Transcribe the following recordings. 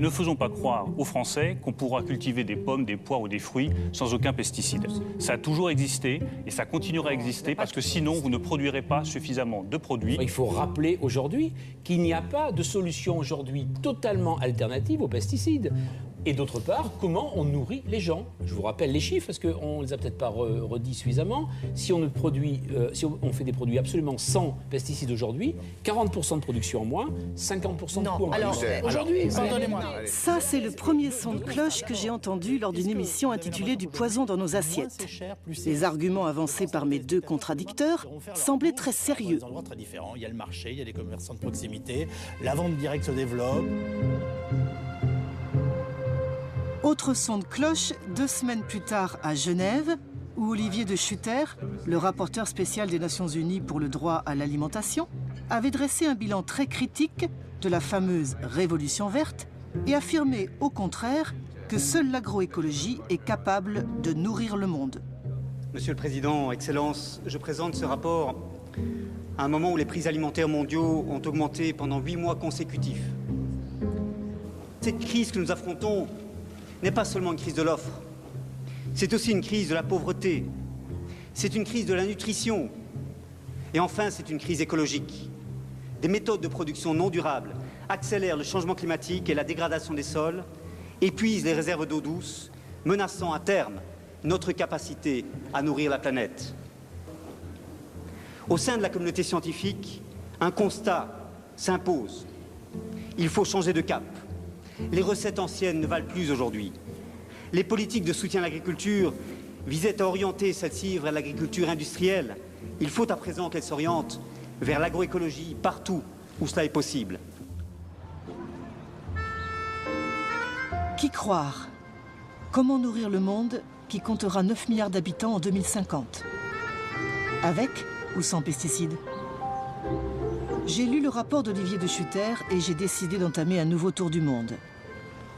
Ne faisons pas croire aux Français qu'on pourra cultiver des pommes, des poires ou des fruits sans aucun pesticide. Ça a toujours existé et ça continuera à exister parce que sinon vous ne produirez pas suffisamment de produits. Il faut rappeler aujourd'hui qu'il n'y a pas de solution aujourd'hui totalement alternative aux pesticides. Et d'autre part, comment on nourrit les gens. Je vous rappelle les chiffres, parce qu'on ne les a peut-être pas redits suffisamment. Si on fait des produits absolument sans pesticides aujourd'hui, 40% de production en moins, 50% de coût en plus. Aujourd'hui, pardonnez-moi. Ça, c'est le premier son de cloche que j'ai entendu lors d'une émission intitulée « Du poison dans nos assiettes ». Les arguments avancés par mes deux contradicteurs semblaient très sérieux. Il y a le marché, il y a les commerçants de proximité, la vente directe se développe. Autre son de cloche, 2 semaines plus tard à Genève, où Olivier de Schutter, le rapporteur spécial des Nations Unies pour le droit à l'alimentation, avait dressé un bilan très critique de la fameuse Révolution verte et affirmé au contraire que seule l'agroécologie est capable de nourrir le monde. Monsieur le Président, Excellences, je présente ce rapport à un moment où les prix alimentaires mondiaux ont augmenté pendant 8 mois consécutifs. Cette crise que nous affrontons n'est pas seulement une crise de l'offre, c'est aussi une crise de la pauvreté, c'est une crise de la nutrition, et enfin c'est une crise écologique. Des méthodes de production non durables accélèrent le changement climatique et la dégradation des sols, épuisent les réserves d'eau douce, menaçant à terme notre capacité à nourrir la planète. Au sein de la communauté scientifique, un constat s'impose. Il faut changer de cap. Les recettes anciennes ne valent plus aujourd'hui. Les politiques de soutien à l'agriculture visaient à orienter celle-ci vers l'agriculture industrielle. Il faut à présent qu'elle s'oriente vers l'agroécologie partout où cela est possible. Qui croire? Comment nourrir le monde qui comptera 9 milliards d'habitants en 2050? Avec ou sans pesticides? J'ai lu le rapport d'Olivier de Schutter et j'ai décidé d'entamer un nouveau tour du monde.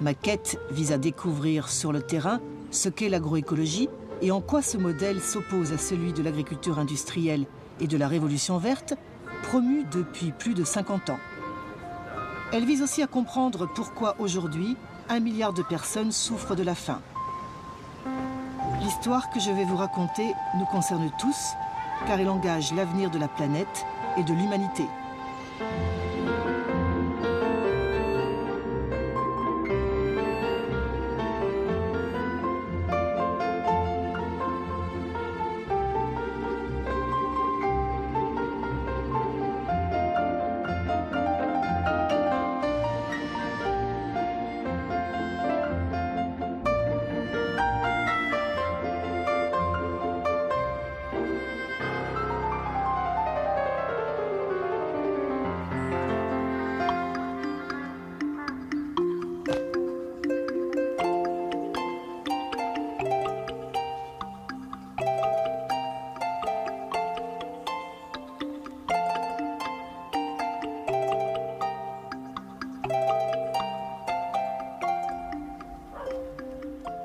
Ma quête vise à découvrir sur le terrain ce qu'est l'agroécologie et en quoi ce modèle s'oppose à celui de l'agriculture industrielle et de la révolution verte, promue depuis plus de 50 ans. Elle vise aussi à comprendre pourquoi aujourd'hui 1 milliard de personnes souffrent de la faim. L'histoire que je vais vous raconter nous concerne tous, car elle engage l'avenir de la planète et de l'humanité.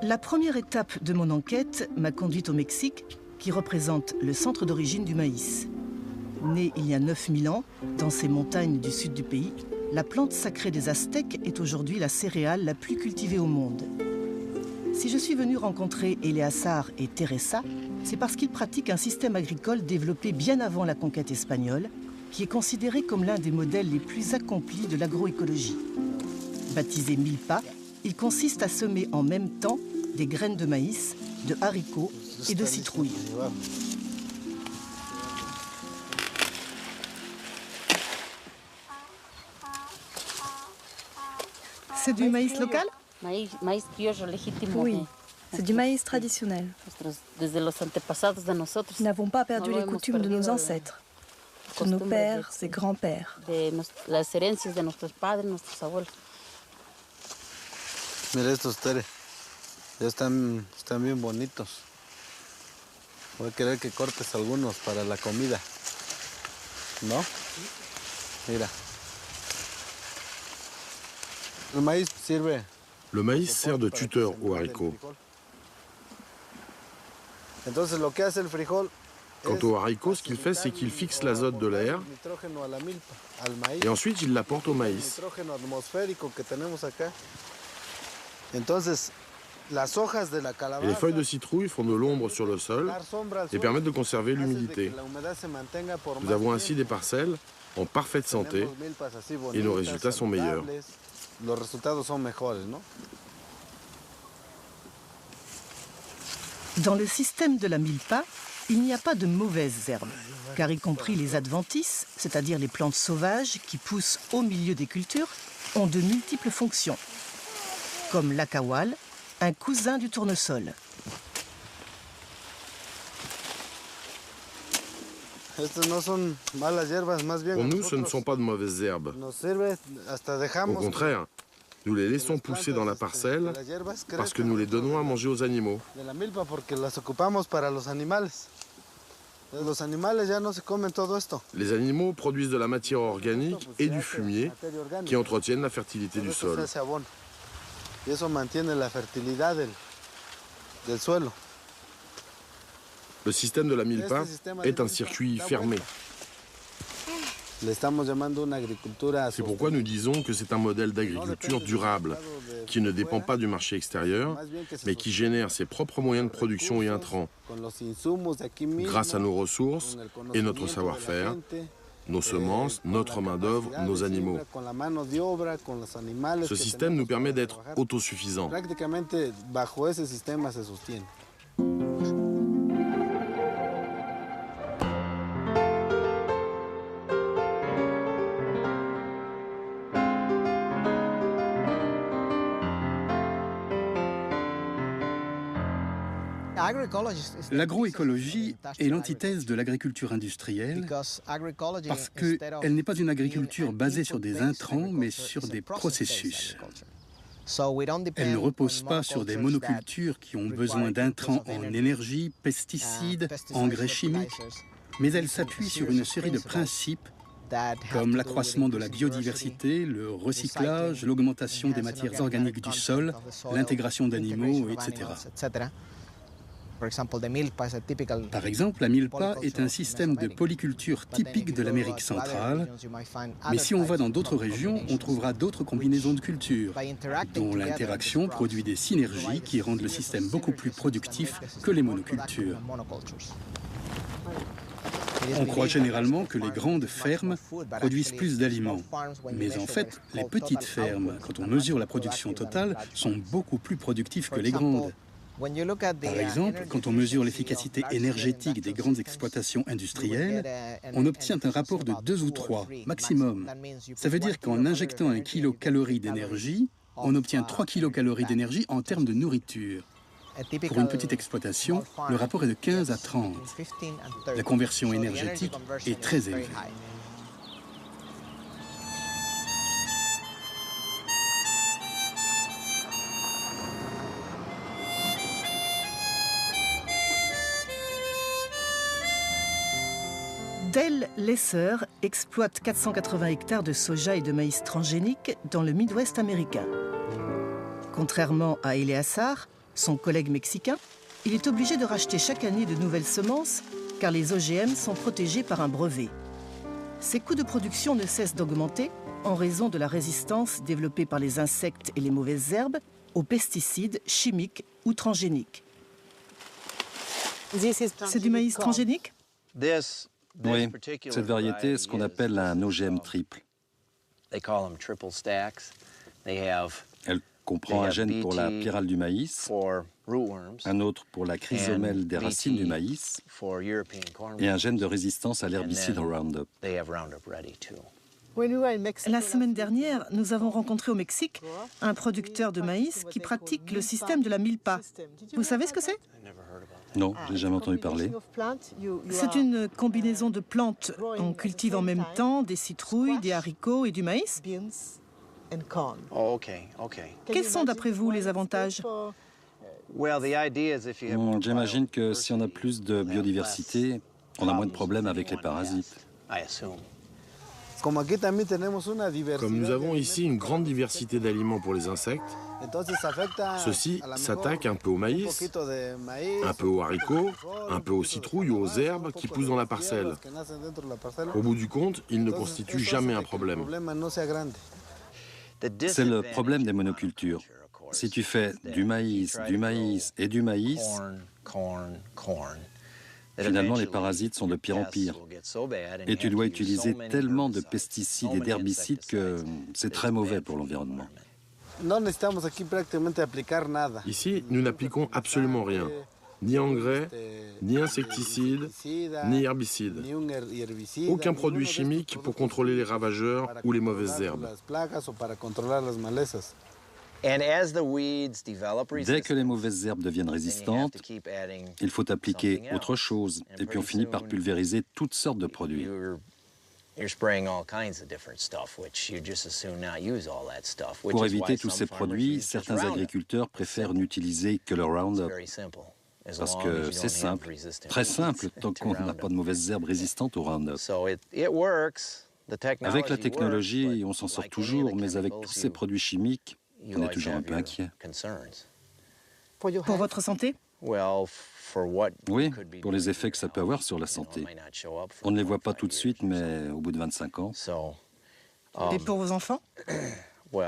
La première étape de mon enquête m'a conduite au Mexique, qui représente le centre d'origine du maïs. Née il y a 9000 ans, dans ces montagnes du sud du pays, la plante sacrée des Aztèques est aujourd'hui la céréale la plus cultivée au monde. Si je suis venue rencontrer Eleazar et Teresa, c'est parce qu'ils pratiquent un système agricole développé bien avant la conquête espagnole, qui est considéré comme l'un des modèles les plus accomplis de l'agroécologie. Baptisé milpa, il consiste à semer en même temps des graines de maïs, de haricots et de citrouilles. C'est du maïs local? Oui, c'est du maïs traditionnel. Nous n'avons pas perdu les coutumes de nos ancêtres, de nos pères et grands-pères. Mira estos, Tere. Ya están bien bonitos. Voy a querer que cortes algunos para la comida. ¿No? Mira. Le maïs sert de tuteur aux haricots. Quant aux haricots, ce qu'il fait, c'est qu'il fixe l'azote de l'air et ensuite il l'apporte au maïs. Et les feuilles de citrouille font de l'ombre sur le sol et permettent de conserver l'humidité. Nous avons ainsi des parcelles en parfaite santé et nos résultats sont meilleurs. Dans le système de la milpa, il n'y a pas de mauvaises herbes, car y compris les adventices, c'est-à-dire les plantes sauvages qui poussent au milieu des cultures, ont de multiples fonctions, comme l'akawal, un cousin du tournesol. Pour nous, ce ne sont pas de mauvaises herbes. Au contraire, nous les laissons pousser dans la parcelle parce que nous les donnons à manger aux animaux. Les animaux produisent de la matière organique et du fumier qui entretiennent la fertilité du sol. Le système de la milpa est un circuit fermé. C'est pourquoi nous disons que c'est un modèle d'agriculture durable, qui ne dépend pas du marché extérieur, mais qui génère ses propres moyens de production et intrants, grâce à nos ressources et notre savoir-faire, nos semences, notre main-d'œuvre, nos animaux. Ce système nous permet d'être autosuffisants. L'agroécologie est l'antithèse de l'agriculture industrielle parce qu'elle n'est pas une agriculture basée sur des intrants, mais sur des processus. Elle ne repose pas sur des monocultures qui ont besoin d'intrants en énergie, pesticides, engrais chimiques, mais elle s'appuie sur une série de principes comme l'accroissement de la biodiversité, le recyclage, l'augmentation des matières organiques du sol, l'intégration d'animaux, etc. Par exemple, la milpa est un système de polyculture typique de l'Amérique centrale, mais si on va dans d'autres régions, on trouvera d'autres combinaisons de cultures, dont l'interaction produit des synergies qui rendent le système beaucoup plus productif que les monocultures. On croit généralement que les grandes fermes produisent plus d'aliments, mais en fait, les petites fermes, quand on mesure la production totale, sont beaucoup plus productives que les grandes. Par exemple, quand on mesure l'efficacité énergétique des grandes exploitations industrielles, on obtient un rapport de 2 ou 3 maximum. Ça veut dire qu'en injectant 1 kilocalorie d'énergie, on obtient 3 kilocalories d'énergie en termes de nourriture. Pour une petite exploitation, le rapport est de 15 à 30. La conversion énergétique est très élevée. Dale Lesser exploite 480 hectares de soja et de maïs transgénique dans le Midwest américain. Contrairement à Eleazar, son collègue mexicain, il est obligé de racheter chaque année de nouvelles semences car les OGM sont protégés par un brevet. Ses coûts de production ne cessent d'augmenter en raison de la résistance développée par les insectes et les mauvaises herbes aux pesticides chimiques ou transgéniques. C'est du maïs transgénique ? Oui, cette variété est ce qu'on appelle un OGM triple. Elle comprend un gène pour la pyrale du maïs, un autre pour la chrysomèle des racines du maïs et un gène de résistance à l'herbicide Roundup. La semaine dernière, nous avons rencontré au Mexique un producteur de maïs qui pratique le système de la milpa. Vous savez ce que c'est ? Non, je n'ai jamais entendu parler. C'est une combinaison de plantes. On cultive en même temps des citrouilles, des haricots et du maïs. Quels sont d'après vous les avantages ? J'imagine que si on a plus de biodiversité, on a moins de problèmes avec les parasites. Comme nous avons ici une grande diversité d'aliments pour les insectes, ceux-ci s'attaquent un peu au maïs, un peu aux haricots, un peu aux citrouilles ou aux herbes qui poussent dans la parcelle. Au bout du compte, ils ne constituent jamais un problème. C'est le problème des monocultures. si tu fais du maïs et du maïs, finalement les parasites sont de pire en pire. Et tu dois utiliser tellement de pesticides et d'herbicides que c'est très mauvais pour l'environnement. Ici, nous n'appliquons absolument rien. Ni engrais, ni insecticides, ni herbicides. Aucun produit chimique pour contrôler les ravageurs ou les mauvaises herbes. Dès que les mauvaises herbes deviennent résistantes, il faut appliquer autre chose. Et puis on finit par pulvériser toutes sortes de produits. Pour éviter tous ces produits, certains agriculteurs préfèrent n'utiliser que le Roundup. Parce que c'est simple, très simple, tant qu'on n'a pas de mauvaises herbes résistantes au Roundup. Avec la technologie, on s'en sort toujours, mais avec tous ces produits chimiques, on est toujours un peu inquiet. Pour votre santé? Oui, pour les effets que ça peut avoir sur la santé. On ne les voit pas tout de suite, mais au bout de 25 ans. Et pour vos enfants? Ouais,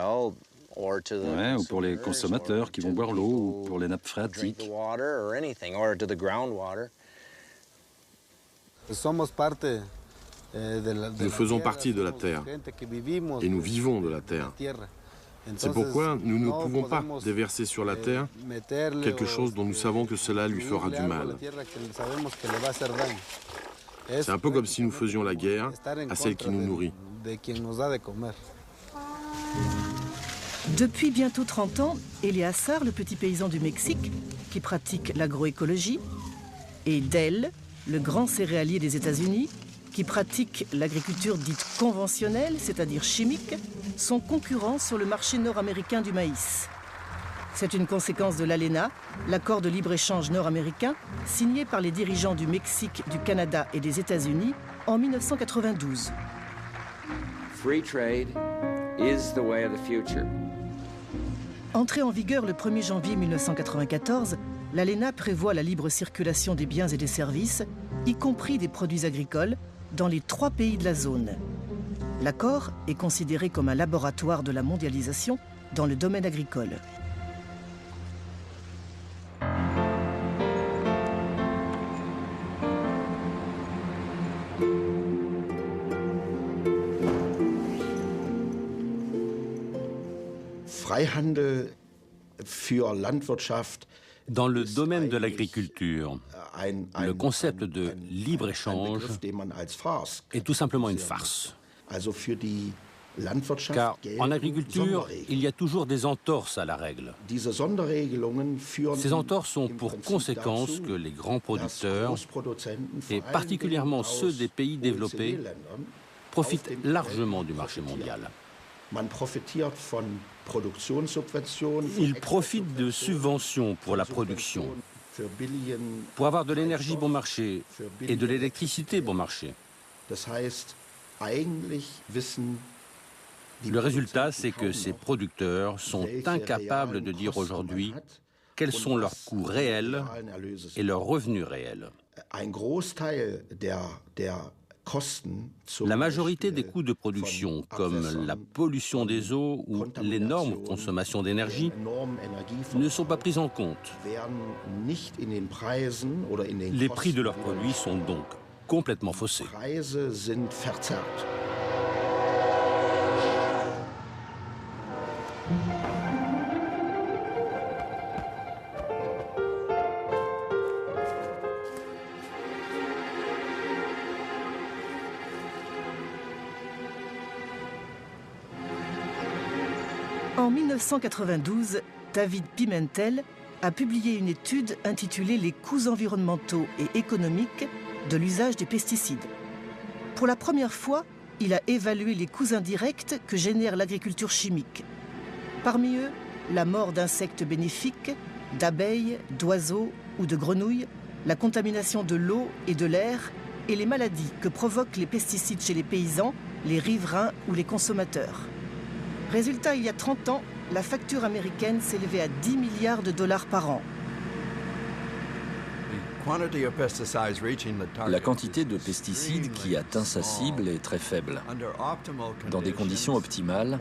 ou pour les consommateurs qui vont boire l'eau, ou pour les nappes phréatiques. Nous faisons partie de la Terre et nous vivons de la Terre. C'est pourquoi nous ne pouvons pas déverser sur la Terre quelque chose dont nous savons que cela lui fera du mal. C'est un peu comme si nous faisions la guerre à celle qui nous nourrit. Depuis bientôt 30 ans, Eleazar, le petit paysan du Mexique, qui pratique l'agroécologie, et Dell, le grand céréalier des États-Unis, qui pratique l'agriculture dite conventionnelle, c'est-à-dire chimique, sont concurrents sur le marché nord-américain du maïs. C'est une conséquence de l'ALENA, l'accord de libre-échange nord-américain, signé par les dirigeants du Mexique, du Canada et des États-Unis en 1992. Free trade is the way of the future. Entrée en vigueur le 1er janvier 1994, l'ALENA prévoit la libre circulation des biens et des services, y compris des produits agricoles, dans les 3 pays de la zone. L'accord est considéré comme un laboratoire de la mondialisation dans le domaine agricole. Dans le domaine de l'agriculture, le concept de libre-échange est tout simplement une farce. Car en agriculture, il y a toujours des entorses à la règle. Ces entorses ont pour conséquence que les grands producteurs, et particulièrement ceux des pays développés, profitent largement du marché mondial. Ils profitent de subventions pour la production, pour avoir de l'énergie bon marché et de l'électricité bon marché. Le résultat, c'est que ces producteurs sont incapables de dire aujourd'hui quels sont leurs coûts réels et leurs revenus réels. La majorité des coûts de production, comme la pollution des eaux ou l'énorme consommation d'énergie, ne sont pas pris en compte. Les prix de leurs produits sont donc complètement faussés. En 1992, David Pimentel a publié une étude intitulée « Les coûts environnementaux et économiques de l'usage des pesticides ». Pour la première fois, il a évalué les coûts indirects que génère l'agriculture chimique. Parmi eux, la mort d'insectes bénéfiques, d'abeilles, d'oiseaux ou de grenouilles, la contamination de l'eau et de l'air et les maladies que provoquent les pesticides chez les paysans, les riverains ou les consommateurs. Résultat, il y a 30 ans, la facture américaine s'élevait à 10 milliards de dollars par an. La quantité de pesticides qui atteint sa cible est très faible. Dans des conditions optimales,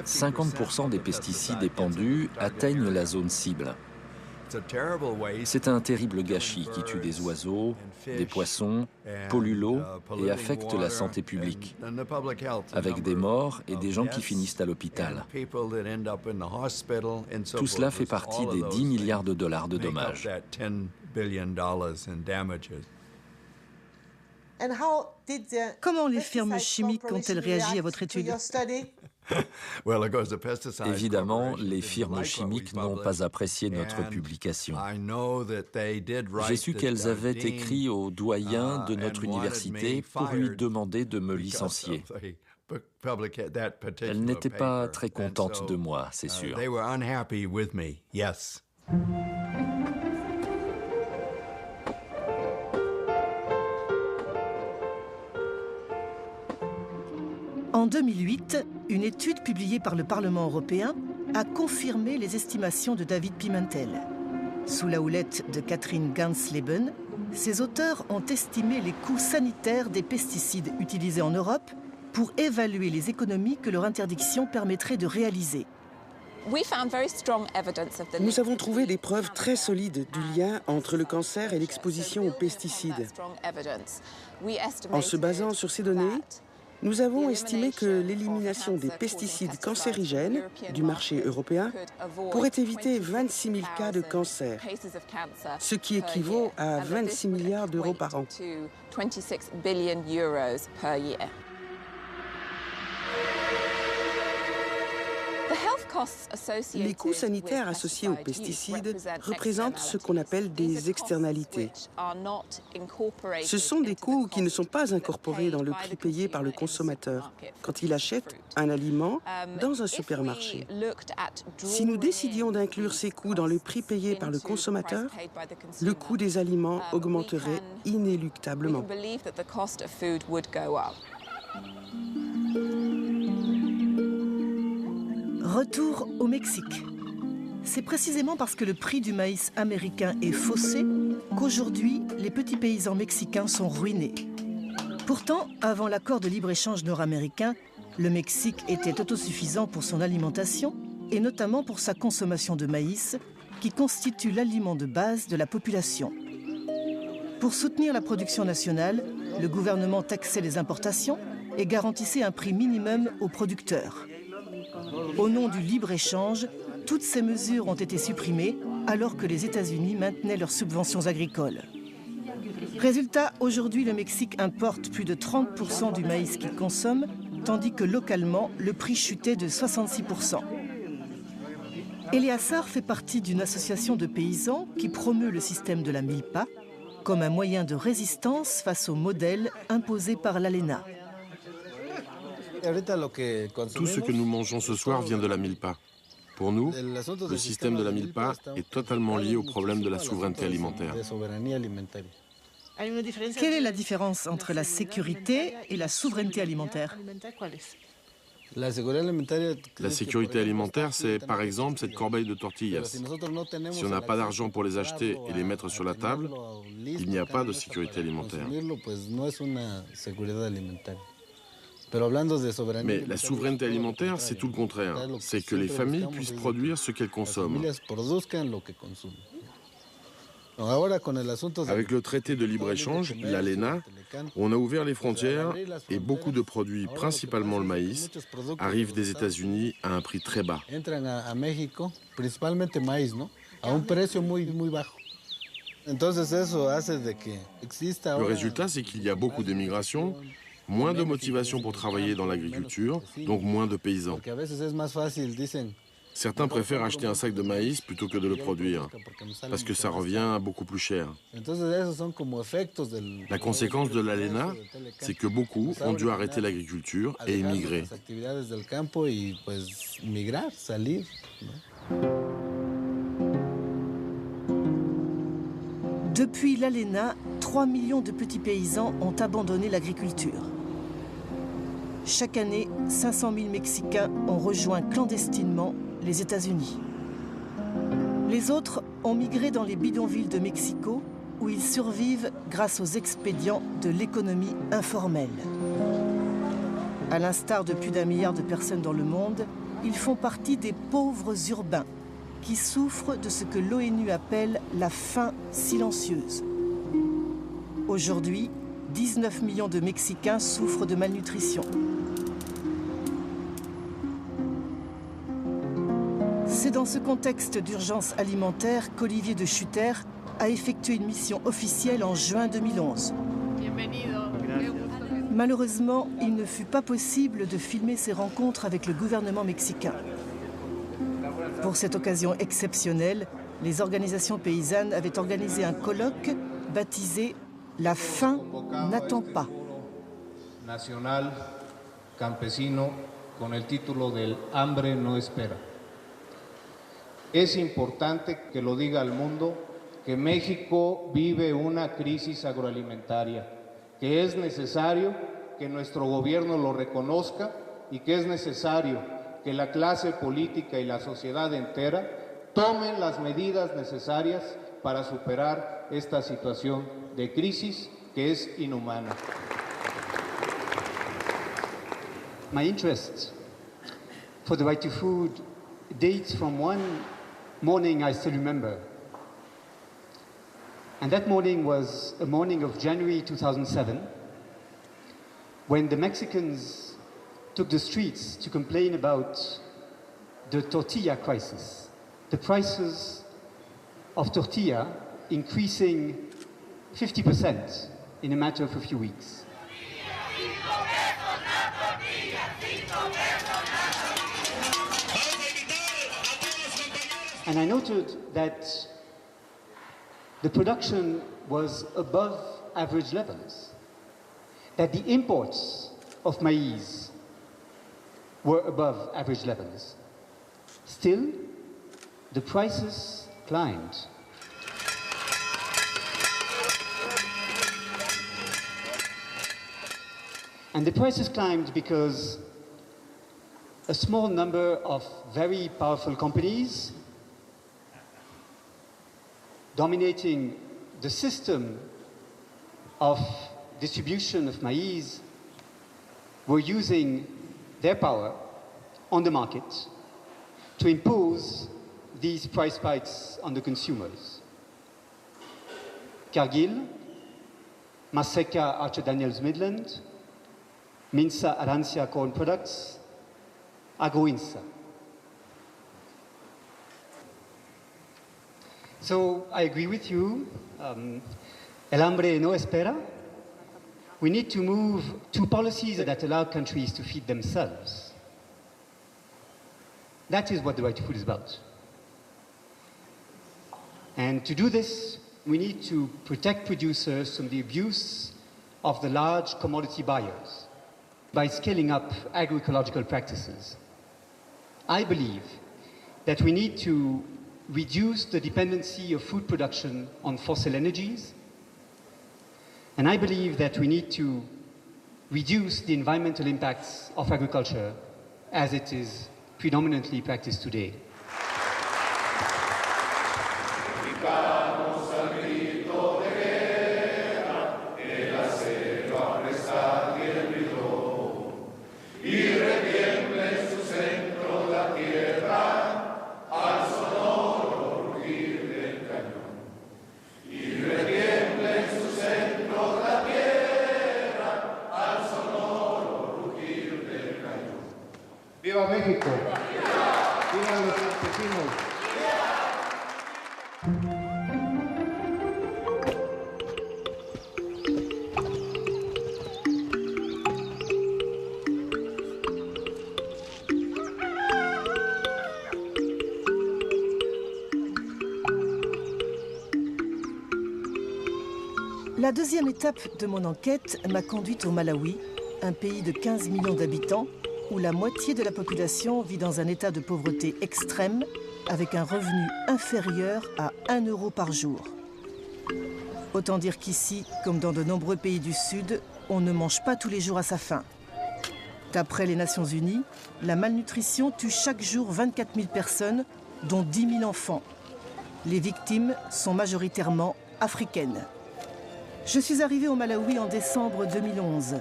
50% des pesticides épandus atteignent la zone cible. C'est un terrible gâchis qui tue des oiseaux, des poissons, pollue l'eau et affecte la santé publique, avec des morts et des gens qui finissent à l'hôpital. Tout cela fait partie des 10 milliards de dollars de dommages. Comment les firmes chimiques ont-elles réagi à votre étude? Évidemment, les firmes chimiques n'ont pas apprécié notre publication. J'ai su qu'elles avaient écrit au doyen de notre université pour lui demander de me licencier. Elles n'étaient pas très contentes de moi, c'est sûr. En 2008, une étude publiée par le Parlement européen a confirmé les estimations de David Pimentel. Sous la houlette de Catherine Gansleben, ses auteurs ont estimé les coûts sanitaires des pesticides utilisés en Europe pour évaluer les économies que leur interdiction permettrait de réaliser. Nous avons trouvé des preuves très solides du lien entre le cancer et l'exposition aux pesticides. En se basant sur ces données, nous avons estimé que l'élimination des pesticides cancérigènes du marché européen pourrait éviter 26 000 cas de cancer, ce qui équivaut à 26 milliards d'euros par an. Les coûts sanitaires associés aux pesticides représentent ce qu'on appelle des externalités. Ce sont des coûts qui ne sont pas incorporés dans le prix payé par le consommateur quand il achète un aliment dans un supermarché. Si nous décidions d'inclure ces coûts dans le prix payé par le consommateur, le coût des aliments augmenterait inéluctablement. Retour au Mexique. C'est précisément parce que le prix du maïs américain est faussé qu'aujourd'hui, les petits paysans mexicains sont ruinés. Pourtant, avant l'accord de libre-échange nord-américain, le Mexique était autosuffisant pour son alimentation et notamment pour sa consommation de maïs, qui constitue l'aliment de base de la population. Pour soutenir la production nationale, le gouvernement taxait les importations et garantissait un prix minimum aux producteurs. Au nom du libre-échange, toutes ces mesures ont été supprimées alors que les États-Unis maintenaient leurs subventions agricoles. Résultat, aujourd'hui, le Mexique importe plus de 30% du maïs qu'il consomme, tandis que localement, le prix chutait de 66%. Eleazar fait partie d'une association de paysans qui promeut le système de la milpa comme un moyen de résistance face au modèle imposé par l'ALENA. Tout ce que nous mangeons ce soir vient de la milpa. Pour nous, le système de la milpa est totalement lié au problème de la souveraineté alimentaire. Quelle est la différence entre la sécurité et la souveraineté alimentaire? La sécurité alimentaire, c'est par exemple cette corbeille de tortillas. Si on n'a pas d'argent pour les acheter et les mettre sur la table, il n'y a pas de sécurité alimentaire. Mais la souveraineté alimentaire, c'est tout le contraire. C'est que les familles puissent produire ce qu'elles consomment. Avec le traité de libre-échange, l'ALENA, on a ouvert les frontières et beaucoup de produits, principalement le maïs, arrivent des États-Unis à un prix très bas. Le résultat, c'est qu'il y a beaucoup d'émigration, moins de motivation pour travailler dans l'agriculture, donc moins de paysans. Certains préfèrent acheter un sac de maïs plutôt que de le produire, parce que ça revient beaucoup plus cher. La conséquence de l'ALENA, c'est que beaucoup ont dû arrêter l'agriculture et émigrer. Depuis l'ALENA, 3 millions de petits paysans ont abandonné l'agriculture. Chaque année, 500 000 Mexicains ont rejoint clandestinement les États-Unis. Les autres ont migré dans les bidonvilles de Mexico où ils survivent grâce aux expédients de l'économie informelle. À l'instar de plus d'1 milliard de personnes dans le monde, ils font partie des pauvres urbains qui souffrent de ce que l'ONU appelle la faim silencieuse. Aujourd'hui, 19 millions de Mexicains souffrent de malnutrition. C'est dans ce contexte d'urgence alimentaire qu'Olivier de Schutter a effectué une mission officielle en juin 2011. Malheureusement, il ne fut pas possible de filmer ces rencontres avec le gouvernement mexicain. Pour cette occasion exceptionnelle, les organisations paysannes avaient organisé un colloque baptisé « La faim n'attend pas ». Nacional campesino con el título del Hambre no espera. Es importante que lo diga al mundo que México vive una crisis agroalimentaria, que es necesario que nuestro gobierno lo reconozca y que es necesario que la clase política y la sociedad entera tomen las medidas necesarias para superar esta situación de crisis que es inhumana. My interest for the right to food dates from one morning I still remember. And that morning was a morning of January 2007, when the Mexicans took the streets to complain about the tortilla crisis, the prices of tortilla increasing 50% in a matter of a few weeks. And I noted that the production was above average levels, that the imports of maize were above average levels. Still, the prices climbed. And the prices climbed because a small number of very powerful companies dominating the system of distribution of maize were using their power on the market to impose these price spikes on the consumers. Cargill, Maseca Archer Daniels Midland, Minsa Arancia Corn Products, Agroinsa. So I agree with you, El hambre no espera. We need to move to policies that allow countries to feed themselves. That is what the right to food is about. And to do this, we need to protect producers from the abuse of the large commodity buyers by scaling up agroecological practices. I believe that we need to reduce the dependency of food production on fossil energies. And I believe that we need to reduce the environmental impacts of agriculture as it is predominantly practiced today. ¡Viva México! ¡Viva los campesinos! La deuxième étape de mon enquête m'a conduite au Malawi, un pays de 15 millions d'habitants, où la moitié de la population vit dans un état de pauvreté extrême, avec un revenu inférieur à 1 euro par jour. Autant dire qu'ici, comme dans de nombreux pays du Sud, on ne mange pas tous les jours à sa faim. D'après les Nations Unies, la malnutrition tue chaque jour 24 000 personnes, dont 10 000 enfants. Les victimes sont majoritairement africaine. Je suis arrivée au Malawi en décembre 2011.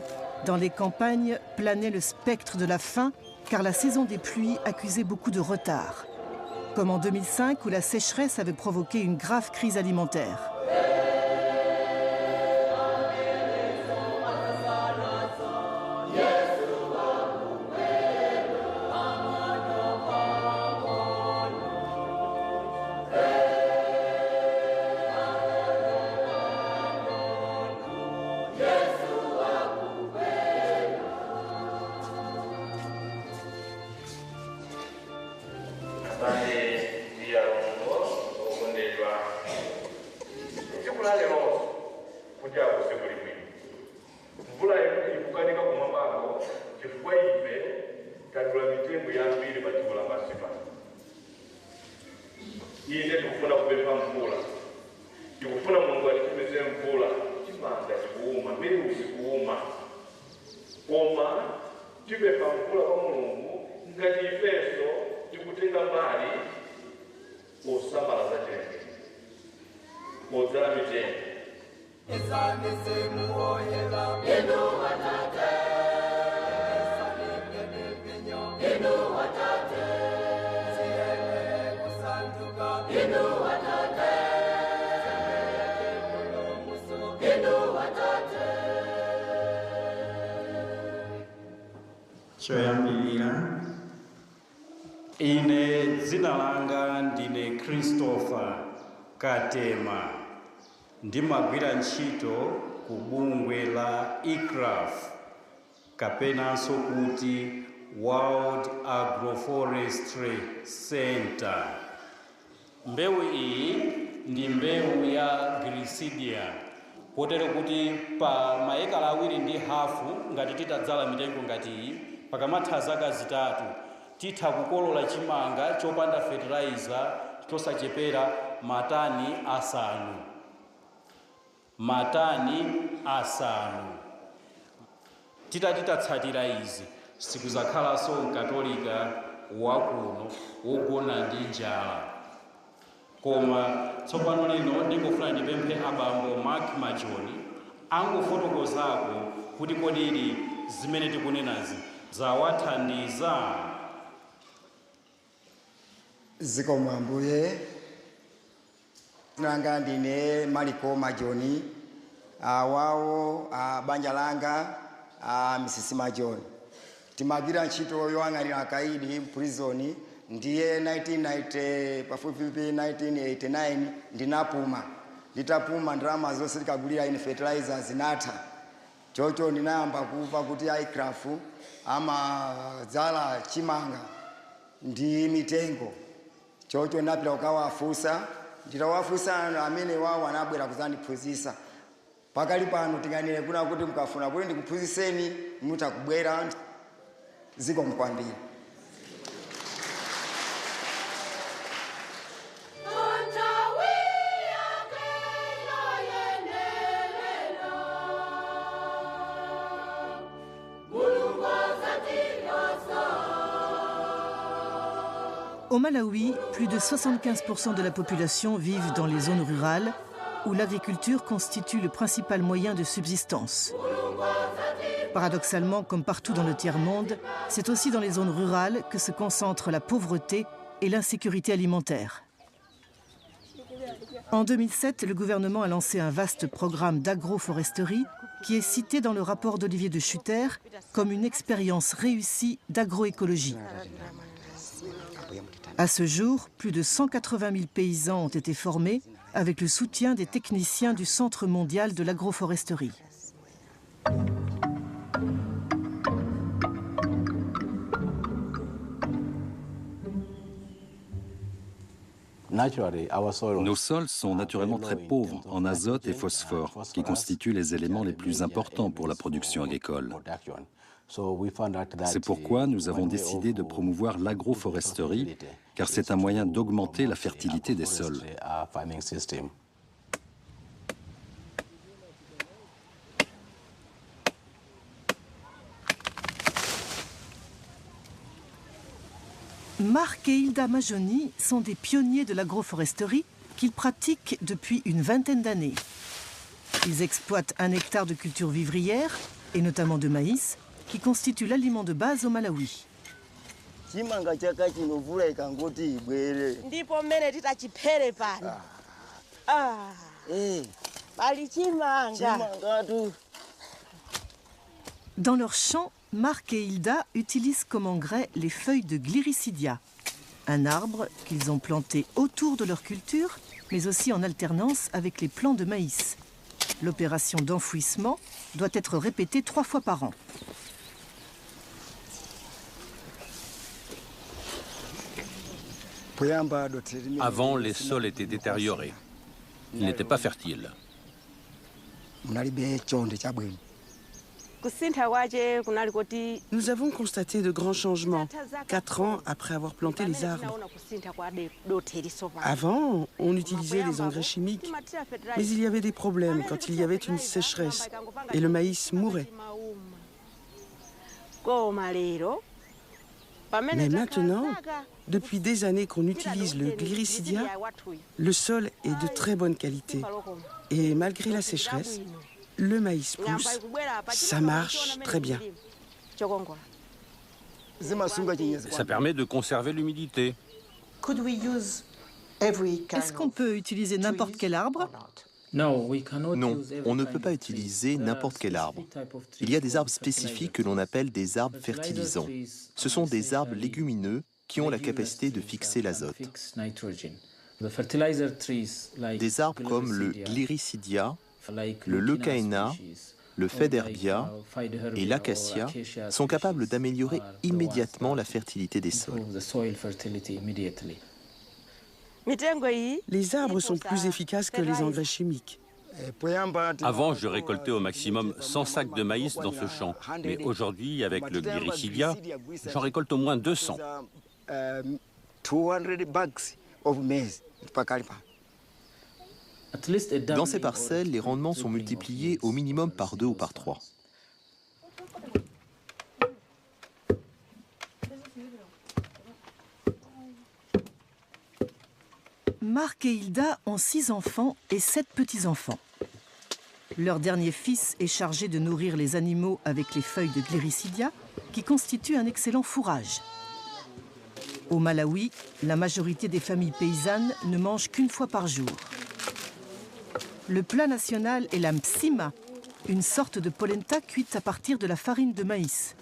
Dans les campagnes planait le spectre de la faim, car la saison des pluies accusait beaucoup de retard. Comme en 2005 où la sécheresse avait provoqué une grave crise alimentaire. choyambirira ine dzina langa ndine Christopher Katema ndimagwira ntchito ku bungwe la ICRAF kapenanso kuti World Agroforestry Center. Mbewu iyi ndi mbewu ya Glycidia potero kuti pa maekala 2.5 ngati titadzala mitengo ngati iyi pakamatha zaka zitatu titha kukolola chimanga chopanda fertilizer chosachepera matani asanu. Titatsatira izi sikuzakhalanso mkatolika wakuno wogona ndi njala. Koma tsopano lino ndingofuna ndipemphe abambo Mark Majoni angofotokozako kuti kodi zimene tikunenazi zawathandiza. Zikomo Ambuye, nanga ndine Mariko Majoni, wawo banja langa Mrs. Majoni. Timagwira ntchito yoyang'anira akaidi prison ndiye 1990 pafupifupi 1989 ndinapuma. Nditapuma ndalama zonse tikagulira ine fertilizers zinatha. Chocho ndinayamba kuva kuti ICRAF amadzala chimanga ndi mitengo. Chocho ndinapita kukawafunsa, nditawafunsa amene wawo anabwera kuzandiphunzitsa. Pakali pano tinganene kuna kuti mukafuna kuti ndikuphunzitseni mutakubwera. Zikomo kwambiri. Au Malawi, plus de 75% de la population vivent dans les zones rurales où l'agriculture constitue le principal moyen de subsistance. Paradoxalement, comme partout dans le tiers-monde, c'est aussi dans les zones rurales que se concentrent la pauvreté et l'insécurité alimentaire. En 2007, le gouvernement a lancé un vaste programme d'agroforesterie qui est cité dans le rapport d'Olivier de Schutter comme une expérience réussie d'agroécologie. À ce jour, plus de 180 000 paysans ont été formés avec le soutien des techniciens du Centre mondial de l'agroforesterie. Nos sols sont naturellement très pauvres en azote et phosphore, qui constituent les éléments les plus importants pour la production agricole. C'est pourquoi nous avons décidé de promouvoir l'agroforesterie, car c'est un moyen d'augmenter la fertilité des sols. Marc et Hilda Majoni sont des pionniers de l'agroforesterie qu'ils pratiquent depuis une vingtaine d'années. Ils exploitent 1 hectare de culture vivrière, et notamment de maïs, qui constitue l'aliment de base au Malawi. Dans leur champ, Marc et Hilda utilisent comme engrais les feuilles de Gliricidia, un arbre qu'ils ont planté autour de leur culture, mais aussi en alternance avec les plants de maïs. L'opération d'enfouissement doit être répétée 3 fois par an. Avant, les sols étaient détériorés. Ils n'étaient pas fertiles. Nous avons constaté de grands changements 4 ans après avoir planté les arbres. Avant, on utilisait des engrais chimiques, mais il y avait des problèmes quand il y avait une sécheresse et le maïs mourait. Mais maintenant, depuis des années qu'on utilise le Gliricidia, le sol est de très bonne qualité. Et malgré la sécheresse, le maïs pousse, ça marche très bien. Ça permet de conserver l'humidité. Est-ce qu'on peut utiliser n'importe quel arbre? Non, on ne peut pas utiliser n'importe quel arbre. Il y a des arbres spécifiques que l'on appelle des arbres fertilisants. Ce sont des arbres légumineux qui ont la capacité de fixer l'azote. Des arbres comme le Gliricidia, le Leucaena, le Federbia et l'acacia sont capables d'améliorer immédiatement la fertilité des sols. Les arbres sont plus efficaces que les engrais chimiques. Avant, je récoltais au maximum 100 sacs de maïs dans ce champ. Mais aujourd'hui, avec le Gliricidia, j'en récolte au moins 200. Dans ces parcelles, les rendements sont multipliés au minimum par 2 ou par 3. Marc et Hilda ont 6 enfants et 7 petits-enfants. Leur dernier fils est chargé de nourrir les animaux avec les feuilles de Gliricidia, qui constituent un excellent fourrage. Au Malawi, la majorité des familles paysannes ne mangent qu'une fois par jour. Le plat national est la mtsima, une sorte de polenta cuite à partir de la farine de maïs.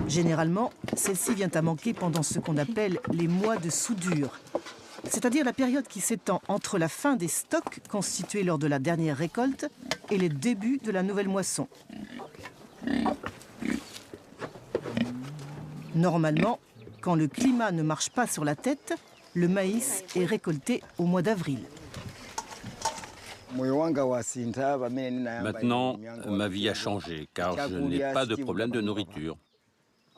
Généralement, celle-ci vient à manquer pendant ce qu'on appelle les mois de soudure, c'est-à-dire la période qui s'étend entre la fin des stocks constitués lors de la dernière récolte et les débuts de la nouvelle moisson. Normalement, quand le climat ne marche pas sur la tête, le maïs est récolté au mois d'avril. Maintenant, ma vie a changé car je n'ai pas de problème de nourriture.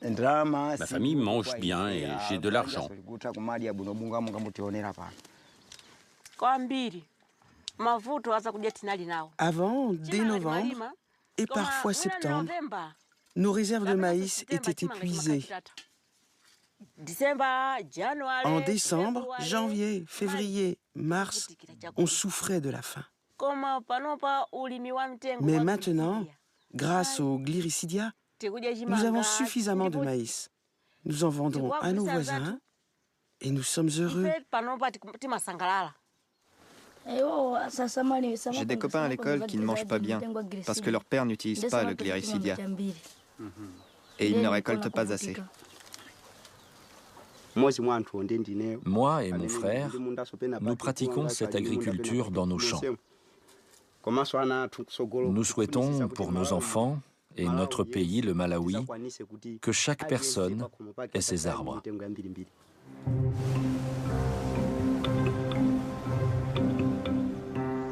Ma famille mange bien et j'ai de l'argent. Avant, dès novembre et parfois septembre, nos réserves de maïs étaient épuisées. En décembre, janvier, février, mars, on souffrait de la faim. Mais maintenant, grâce au Gliricidia, nous avons suffisamment de maïs. Nous en vendons à nos voisins et nous sommes heureux. J'ai des copains à l'école qui ne mangent pas bien parce que leur père n'utilise pas le Gliricidia et ils ne récoltent pas assez. Moi et mon frère, nous pratiquons cette agriculture dans nos champs. Nous souhaitons pour nos enfants et notre pays, le Malawi, que chaque personne ait ses arbres.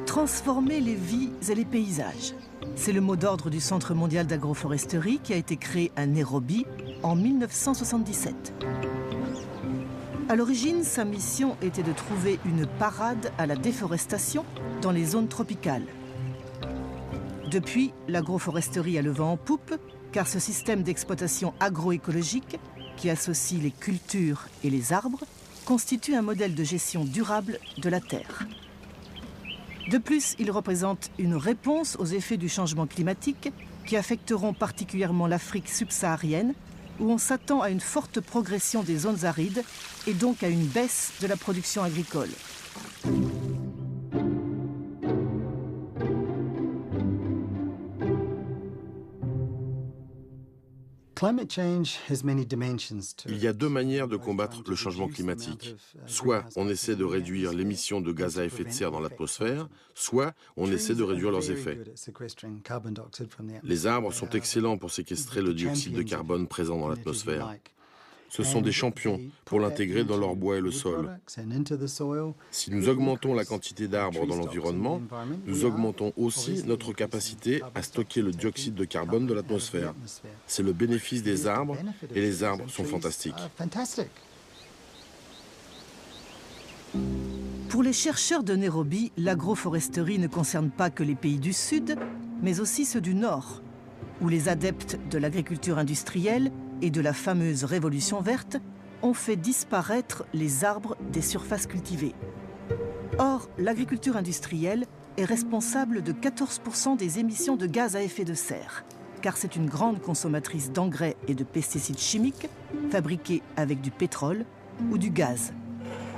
Transformer les vies et les paysages. C'est le mot d'ordre du Centre mondial d'agroforesterie qui a été créé à Nairobi en 1977. À l'origine, sa mission était de trouver une parade à la déforestation dans les zones tropicales. Depuis, l'agroforesterie a le vent en poupe, car ce système d'exploitation agroécologique, qui associe les cultures et les arbres, constitue un modèle de gestion durable de la terre. De plus, il représente une réponse aux effets du changement climatique qui affecteront particulièrement l'Afrique subsaharienne, où on s'attend à une forte progression des zones arides et donc à une baisse de la production agricole. Il y a deux manières de combattre le changement climatique. Soit on essaie de réduire l'émission de gaz à effet de serre dans l'atmosphère, soit on essaie de réduire leurs effets. Les arbres sont excellents pour séquestrer le dioxyde de carbone présent dans l'atmosphère. Ce sont des champions pour l'intégrer dans leur bois et le sol. Si nous augmentons la quantité d'arbres dans l'environnement, nous augmentons aussi notre capacité à stocker le dioxyde de carbone de l'atmosphère. C'est le bénéfice des arbres et les arbres sont fantastiques. Pour les chercheurs de Nairobi, l'agroforesterie ne concerne pas que les pays du Sud, mais aussi ceux du Nord, où les adeptes de l'agriculture industrielle et de la fameuse révolution verte ont fait disparaître les arbres des surfaces cultivées. Or, l'agriculture industrielle est responsable de 14% des émissions de gaz à effet de serre, car c'est une grande consommatrice d'engrais et de pesticides chimiques fabriqués avec du pétrole ou du gaz.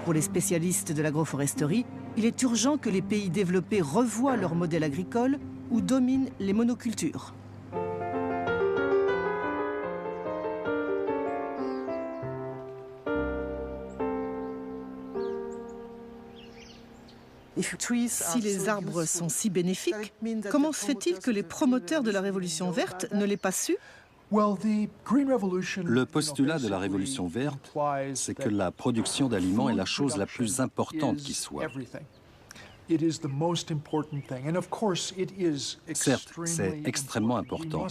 Pour les spécialistes de l'agroforesterie, il est urgent que les pays développés revoient leur modèle agricole ou dominent les monocultures. Si les arbres sont si bénéfiques, comment se fait-il que les promoteurs de la Révolution verte ne l'aient pas su ? Le postulat de la Révolution verte, c'est que la production d'aliments est la chose la plus importante qui soit. Certes, c'est extrêmement important.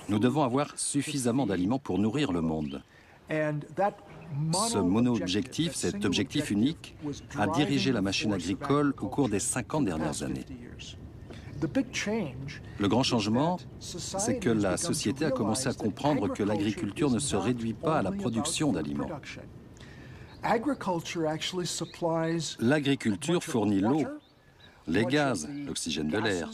Nous devons avoir suffisamment d'aliments pour nourrir le monde. Ce mono-objectif, cet objectif unique, a dirigé la machine agricole au cours des 50 dernières années. Le grand changement, c'est que la société a commencé à comprendre que l'agriculture ne se réduit pas à la production d'aliments. L'agriculture fournit l'eau, les gaz, l'oxygène de l'air.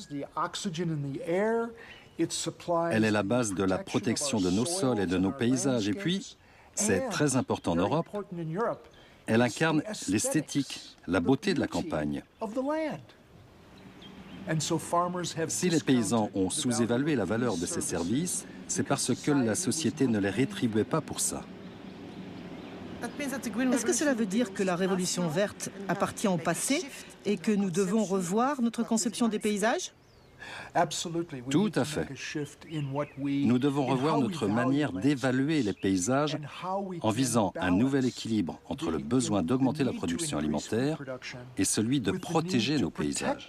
Elle est la base de la protection de nos sols et de nos paysages. Et puis, c'est très important en Europe, elle incarne l'esthétique, la beauté de la campagne. Si les paysans ont sous-évalué la valeur de ces services, c'est parce que la société ne les rétribuait pas pour ça. Est-ce que cela veut dire que la Révolution verte appartient au passé et que nous devons revoir notre conception des paysages ? Tout à fait. Nous devons revoir notre manière d'évaluer les paysages en visant un nouvel équilibre entre le besoin d'augmenter la production alimentaire et celui de protéger nos paysages.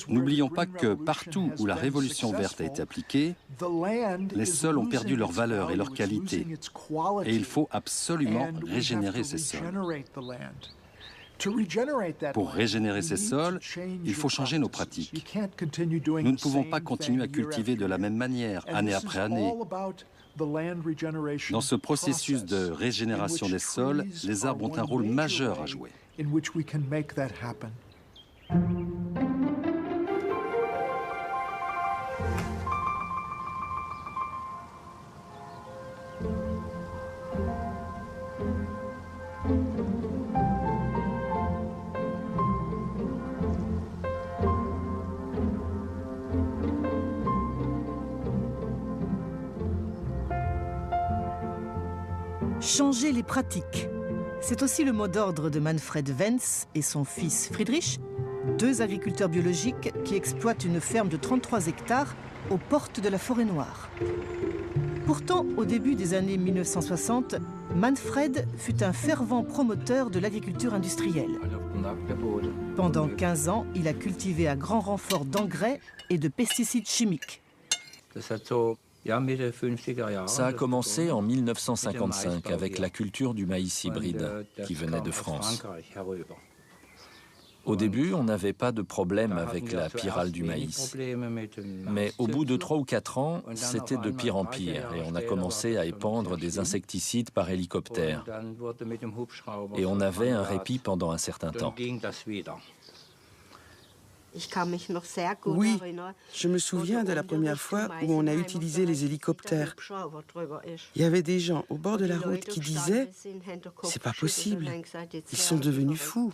N'oublions pas que partout où la Révolution verte a été appliquée, les sols ont perdu leur valeur et leur qualité. Et il faut absolument régénérer ces sols. Pour régénérer ces sols, il faut changer nos pratiques. Nous ne pouvons pas continuer à cultiver de la même manière, année après année. Dans ce processus de régénération des sols, les arbres ont un rôle majeur à jouer. Changer les pratiques. C'est aussi le mot d'ordre de Manfred Wenz et son fils Friedrich, deux agriculteurs biologiques qui exploitent une ferme de 33 hectares aux portes de la Forêt Noire. Pourtant, au début des années 1960, Manfred fut un fervent promoteur de l'agriculture industrielle. Pendant 15 ans, il a cultivé à grand renfort d'engrais et de pesticides chimiques. Ça a commencé en 1955 avec la culture du maïs hybride qui venait de France. Au début, on n'avait pas de problème avec la pyrale du maïs. Mais au bout de 3 ou 4 ans, c'était de pire en pire et on a commencé à épandre des insecticides par hélicoptère. Et on avait un répit pendant un certain temps. Oui, je me souviens de la première fois où on a utilisé les hélicoptères. Il y avait des gens au bord de la route qui disaient « C'est pas possible, ils sont devenus fous ».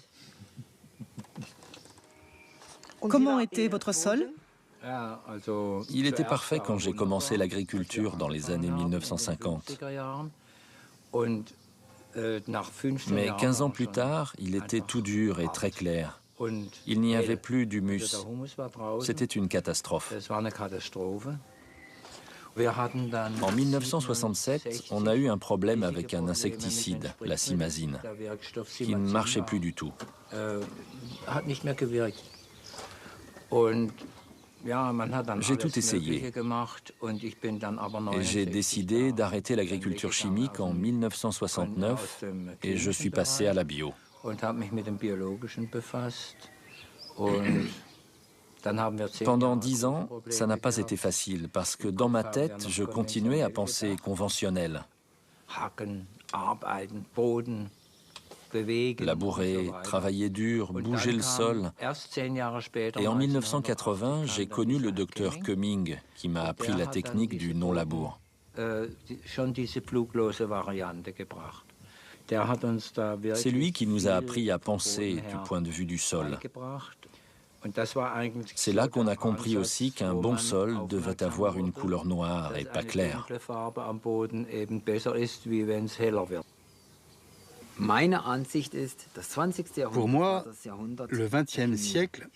Comment était votre sol? Il était parfait quand j'ai commencé l'agriculture dans les années 1950. Mais 15 ans plus tard, il était tout dur et très clair. Il n'y avait plus d'humus. C'était une catastrophe. En 1967, on a eu un problème avec un insecticide, la simazine, qui ne marchait plus du tout. J'ai tout essayé et j'ai décidé d'arrêter l'agriculture chimique en 1969 et je suis passé à la bio. Pendant 10 ans, ça n'a pas été facile parce que dans ma tête, je continuais à penser conventionnel. Labourer, travailler dur, bouger le sol. Et en 1980, j'ai connu le docteur Cumming qui m'a appris la technique du non-labour. C'est lui qui nous a appris à penser du point de vue du sol. C'est là qu'on a compris aussi qu'un bon sol devait avoir une couleur noire et pas claire. Pour moi, le XXe siècle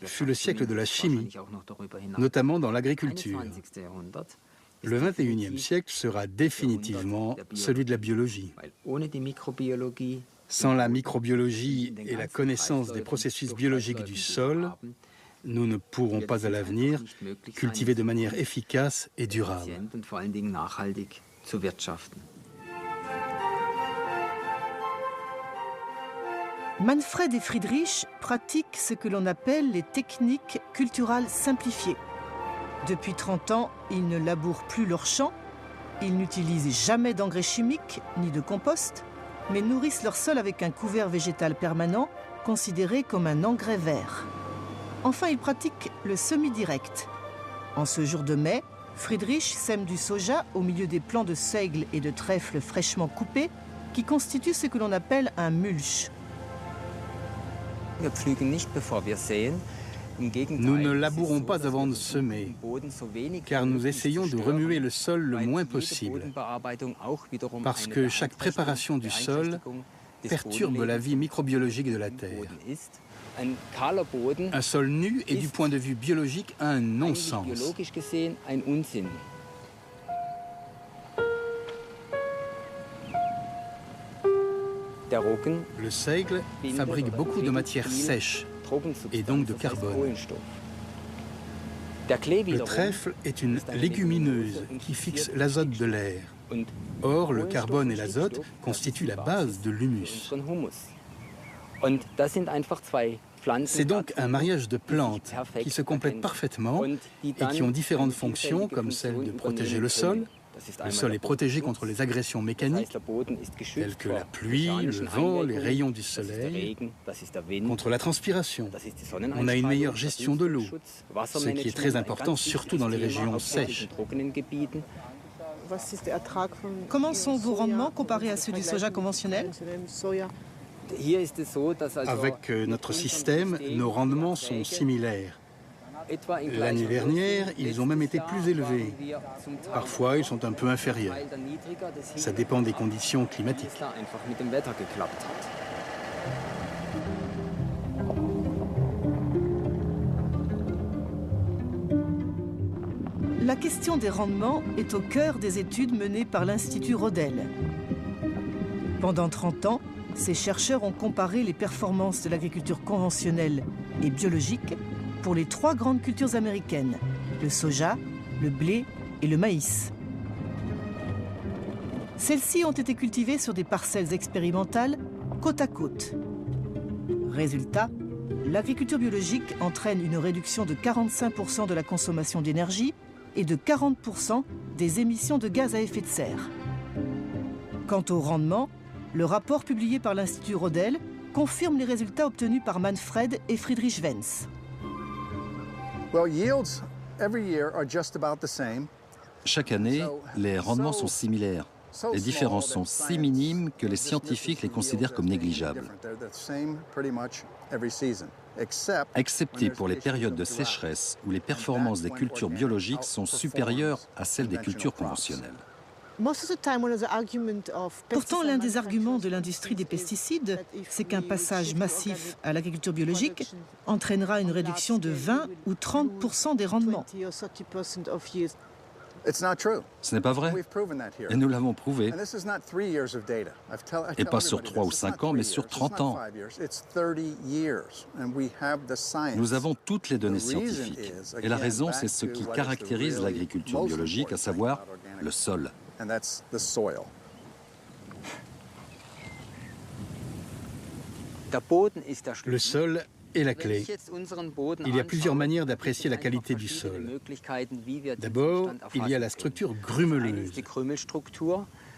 fut le siècle de la chimie, notamment dans l'agriculture. Le XXIe siècle sera définitivement celui de la biologie. Sans la microbiologie et la connaissance des processus biologiques du sol, nous ne pourrons pas à l'avenir cultiver de manière efficace et durable. Manfred et Friedrich pratiquent ce que l'on appelle les techniques culturales simplifiées. Depuis 30 ans, ils ne labourent plus leurs champs, ils n'utilisent jamais d'engrais chimiques ni de compost, mais nourrissent leur sol avec un couvert végétal permanent, considéré comme un engrais vert. Enfin, ils pratiquent le semi-direct. En ce jour de mai, Friedrich sème du soja au milieu des plants de seigle et de trèfle fraîchement coupés, qui constituent ce que l'on appelle un mulch. Nous ne labourons pas avant de semer, car nous essayons de remuer le sol le moins possible, parce que chaque préparation du sol perturbe la vie microbiologique de la terre. Un sol nu est du point de vue biologique un non-sens. Le seigle fabrique beaucoup de matières sèches et donc de carbone. Le trèfle est une légumineuse qui fixe l'azote de l'air. Or, le carbone et l'azote constituent la base de l'humus. C'est donc un mariage de plantes qui se complètent parfaitement et qui ont différentes fonctions, comme celle de protéger le sol. Le sol est protégé contre les agressions mécaniques, telles que la pluie, le vent, les rayons du soleil, contre la transpiration. On a une meilleure gestion de l'eau, ce qui est très important, surtout dans les régions sèches. Comment sont vos rendements comparés à ceux du soja conventionnel? Avec notre système, nos rendements sont similaires. L'année dernière, ils ont même été plus élevés. Parfois, ils sont un peu inférieurs. Ça dépend des conditions climatiques. La question des rendements est au cœur des études menées par l'Institut Rodel. Pendant 30 ans, ces chercheurs ont comparé les performances de l'agriculture conventionnelle et biologique pour les 3 grandes cultures américaines, le soja, le blé et le maïs. Celles-ci ont été cultivées sur des parcelles expérimentales côte à côte. Résultat, l'agriculture biologique entraîne une réduction de 45% de la consommation d'énergie et de 40% des émissions de gaz à effet de serre. Quant au rendement, le rapport publié par l'Institut Rodel confirme les résultats obtenus par Manfred et Friedrich Wenz. Chaque année, les rendements sont similaires. Les différences sont si minimes que les scientifiques les considèrent comme négligeables. Excepté pour les périodes de sécheresse où les performances des cultures biologiques sont supérieures à celles des cultures conventionnelles. Pourtant, l'un des arguments de l'industrie des pesticides, c'est qu'un passage massif à l'agriculture biologique entraînera une réduction de 20 ou 30% des rendements. Ce n'est pas vrai, et nous l'avons prouvé. Et pas sur 3 ou 5 ans, mais sur 30 ans. Nous avons toutes les données scientifiques. Et la raison, c'est ce qui caractérise l'agriculture biologique, à savoir le sol. Le sol est la clé. Il y a plusieurs manières d'apprécier la qualité du sol. D'abord, il y a la structure grumeleuse.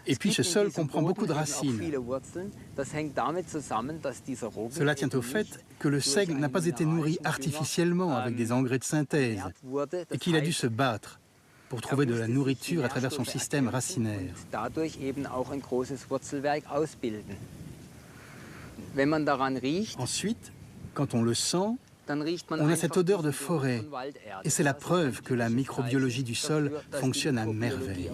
Et puis ce sol comprend beaucoup de racines. Cela tient au fait que le seigle n'a pas été nourri artificiellement avec des engrais de synthèse et qu'il a dû se battre pour trouver de la nourriture à travers son système racinaire. Ensuite, quand on le sent, on a cette odeur de forêt. Et c'est la preuve que la microbiologie du sol fonctionne à merveille.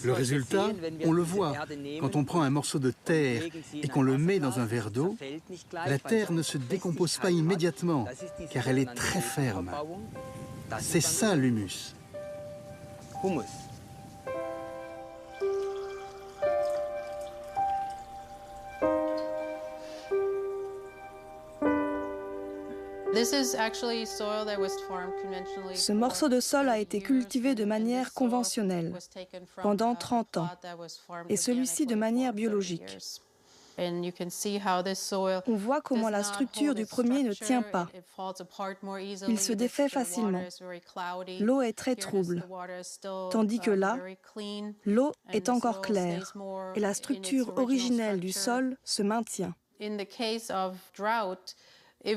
Le résultat, on le voit. Quand on prend un morceau de terre et qu'on le met dans un verre d'eau, la terre ne se décompose pas immédiatement, car elle est très ferme. C'est ça l'humus. Ce morceau de sol a été cultivé de manière conventionnelle pendant 30 ans et celui-ci de manière biologique. On voit comment la structure du premier ne tient pas. Il se défait facilement. L'eau est très trouble, tandis que là, l'eau est encore claire et la structure originelle du sol se maintient.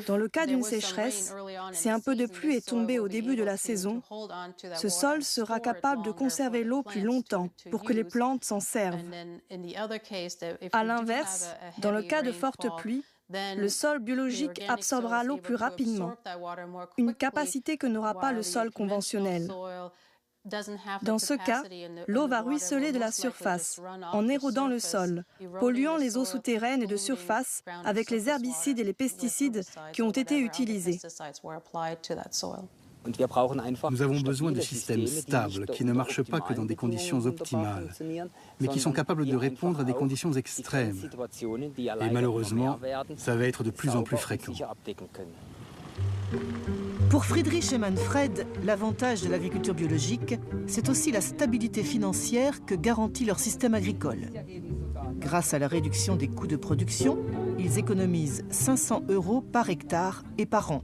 Dans le cas d'une sécheresse, si un peu de pluie est tombée au début de la saison, ce sol sera capable de conserver l'eau plus longtemps pour que les plantes s'en servent. À l'inverse, dans le cas de fortes pluies, le sol biologique absorbera l'eau plus rapidement, une capacité que n'aura pas le sol conventionnel. Dans ce cas, l'eau va ruisseler de la surface, en érodant le sol, polluant les eaux souterraines et de surface avec les herbicides et les pesticides qui ont été utilisés. Nous avons besoin de systèmes stables qui ne marchent pas que dans des conditions optimales, mais qui sont capables de répondre à des conditions extrêmes. Et malheureusement, ça va être de plus en plus fréquent. Pour Friedrich et Manfred, l'avantage de l'agriculture biologique, c'est aussi la stabilité financière que garantit leur système agricole. Grâce à la réduction des coûts de production, ils économisent 500 € par hectare et par an.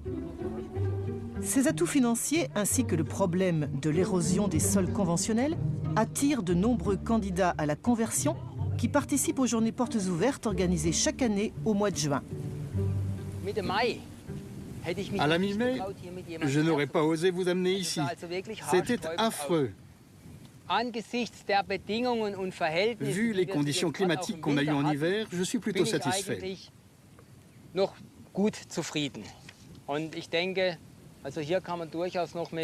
Ces atouts financiers, ainsi que le problème de l'érosion des sols conventionnels, attirent de nombreux candidats à la conversion qui participent aux journées portes ouvertes organisées chaque année au mois de juin. À la mi-mai, je n'aurais pas osé vous amener ici. C'était affreux. Vu les conditions climatiques qu'on a eues en hiver, je suis plutôt satisfait.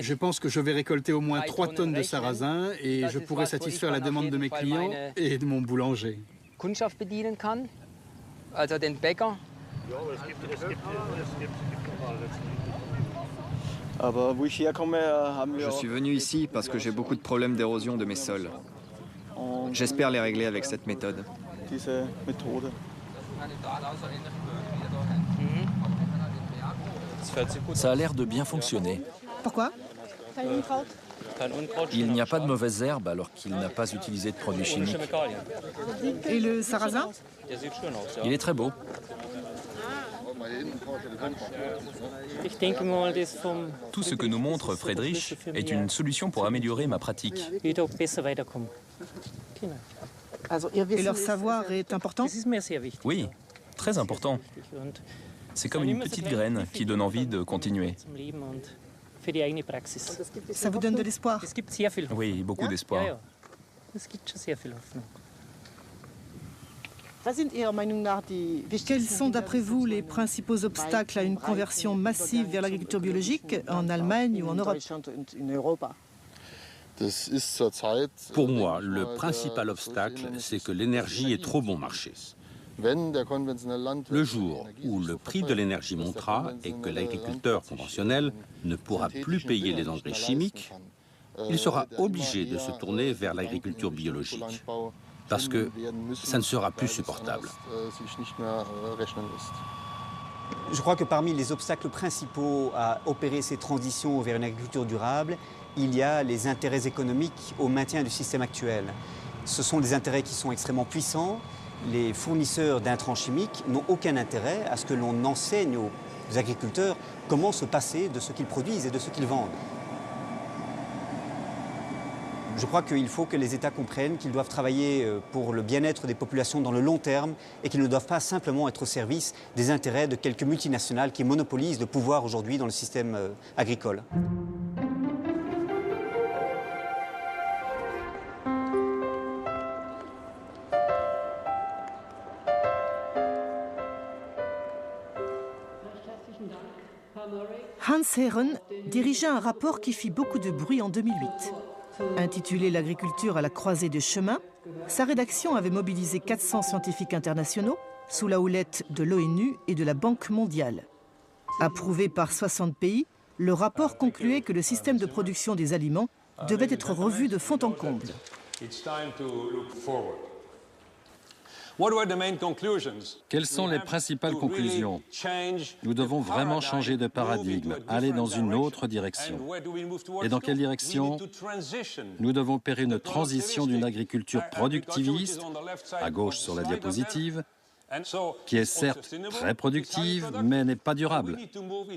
Je pense que je vais récolter au moins 3 tonnes de sarrasin et je pourrai satisfaire la demande de mes clients et de mon boulanger. Je suis venu ici parce que j'ai beaucoup de problèmes d'érosion de mes sols. J'espère les régler avec cette méthode. Ça a l'air de bien fonctionner. Pourquoi ? Il n'y a pas de mauvaises herbes alors qu'il n'a pas utilisé de produits chimiques. Et le sarrasin? Il est très beau. Tout ce que nous montre Friedrich est une solution pour améliorer ma pratique. Et leur savoir est important? Oui, très important. C'est comme une petite graine qui donne envie de continuer. Ça vous donne de l'espoir? Oui, beaucoup d'espoir. Quels sont d'après vous les principaux obstacles à une conversion massive vers l'agriculture biologique en Allemagne ou en Europe? Pour moi, le principal obstacle, c'est que l'énergie est trop bon marché. Le jour où le prix de l'énergie montera et que l'agriculteur conventionnel ne pourra plus payer les engrais chimiques, il sera obligé de se tourner vers l'agriculture biologique, parce que ça ne sera plus supportable. Je crois que parmi les obstacles principaux à opérer ces transitions vers une agriculture durable, il y a les intérêts économiques au maintien du système actuel. Ce sont des intérêts qui sont extrêmement puissants. Les fournisseurs d'intrants chimiques n'ont aucun intérêt à ce que l'on enseigne aux agriculteurs comment se passer de ce qu'ils produisent et de ce qu'ils vendent. Je crois qu'il faut que les États comprennent qu'ils doivent travailler pour le bien-être des populations dans le long terme et qu'ils ne doivent pas simplement être au service des intérêts de quelques multinationales qui monopolisent le pouvoir aujourd'hui dans le système agricole. Hans Herren dirigeait un rapport qui fit beaucoup de bruit en 2008. Intitulé « L'agriculture à la croisée des chemins », sa rédaction avait mobilisé 400 scientifiques internationaux sous la houlette de l'ONU et de la Banque mondiale. Approuvé par 60 pays, le rapport concluait que le système de production des aliments devait être revu de fond en comble. Quelles sont les principales conclusions? Nous devons vraiment changer de paradigme, aller dans une autre direction. Et dans quelle direction? Nous devons opérer une transition d'une agriculture productiviste, à gauche sur la diapositive, qui est certes très productive, mais n'est pas durable,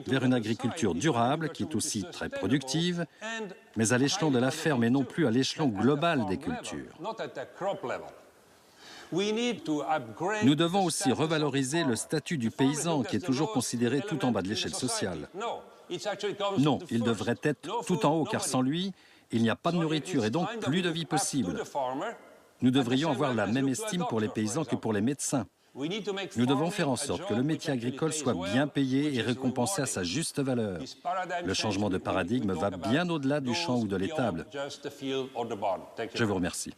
vers une agriculture durable qui est aussi très productive, mais à l'échelon de la ferme et non plus à l'échelon global des cultures. Nous devons aussi revaloriser le statut du paysan qui est toujours considéré tout en bas de l'échelle sociale. Non, il devrait être tout en haut car sans lui, il n'y a pas de nourriture et donc plus de vie possible. Nous devrions avoir la même estime pour les paysans que pour les médecins. Nous devons faire en sorte que le métier agricole soit bien payé et récompensé à sa juste valeur. Le changement de paradigme va bien au-delà du champ ou de l'étable. Je vous remercie.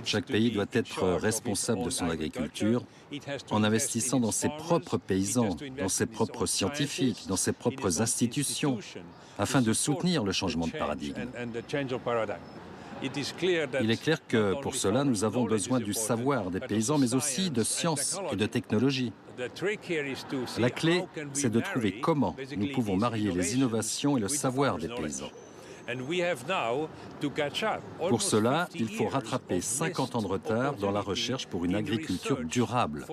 Chaque pays doit être responsable de son agriculture en investissant dans ses propres paysans, dans ses propres scientifiques, dans ses propres institutions, afin de soutenir le changement de paradigme. Il est clair que pour cela, nous avons besoin du savoir des paysans, mais aussi de science et de technologie. La clé, c'est de trouver comment nous pouvons marier les innovations et le savoir des paysans. Pour cela, il faut rattraper 50 ans de retard dans la recherche pour une agriculture durable.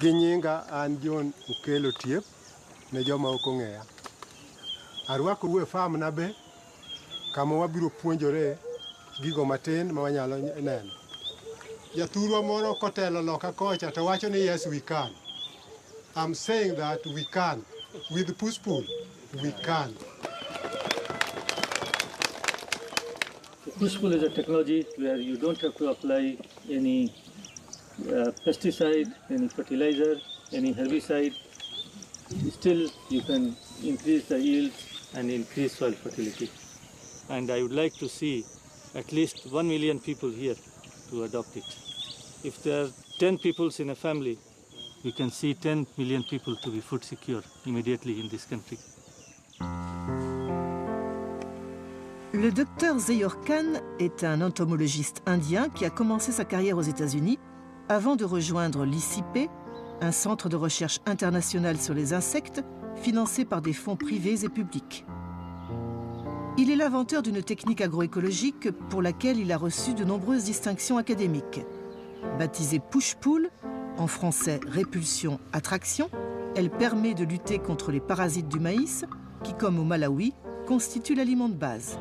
Ginyinga an John Ukelo Tiep ne joma ok ong'eya. Arwakou e farm na be kama wabiro puonjore gigo matin ma wanyalo neno. Jathurwa moro kotelo loka kocha to wacho ni yes we can. I'm saying that we can. With push-pull, we can. Push-pull is a technology where you don't have to apply any pesticide, any fertilizer, any herbicide. Still, you can increase the yield and increase soil fertility. And I would like to see at least 1 million people here to adopt it. If there are 10 people in a family, we can see 10 million people to be food secure immediately in this country. Le docteur Zahir Khan est un entomologiste indien qui a commencé sa carrière aux États-Unis avant de rejoindre l'ICIP, un centre de recherche international sur les insectes financé par des fonds privés et publics. Il est l'inventeur d'une technique agroécologique pour laquelle il a reçu de nombreuses distinctions académiques. Baptisée push-pull, en français répulsion-attraction, elle permet de lutter contre les parasites du maïs qui, comme au Malawi, constituent l'aliment de base.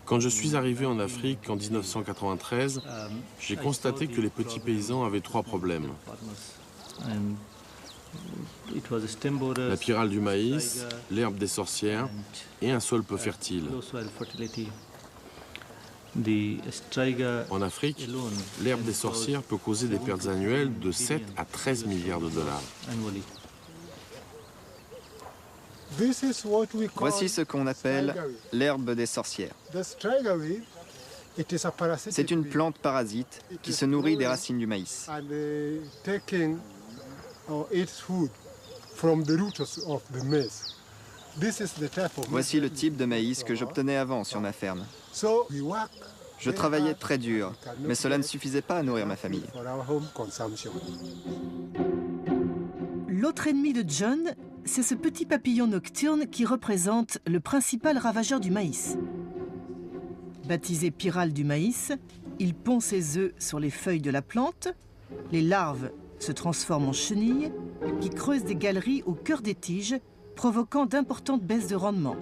Quand je suis arrivé en Afrique en 1993, j'ai constaté que les petits paysans avaient 3 problèmes. La pyrale du maïs, l'herbe des sorcières et un sol peu fertile. En Afrique, l'herbe des sorcières peut causer des pertes annuelles de 7 à 13 milliards de dollars. Voici ce qu'on appelle l'herbe des sorcières. C'est une plante parasite qui se nourrit des racines du maïs. Voici le type de maïs que j'obtenais avant sur ma ferme. Je travaillais très dur, mais cela ne suffisait pas à nourrir ma famille. L'autre ennemi de John, c'est ce petit papillon nocturne qui représente le principal ravageur du maïs. Baptisé pyrale du maïs, il pond ses œufs sur les feuilles de la plante. Les larves se transforment en chenilles qui creusent des galeries au cœur des tiges, provoquant d'importantes baisses de rendement.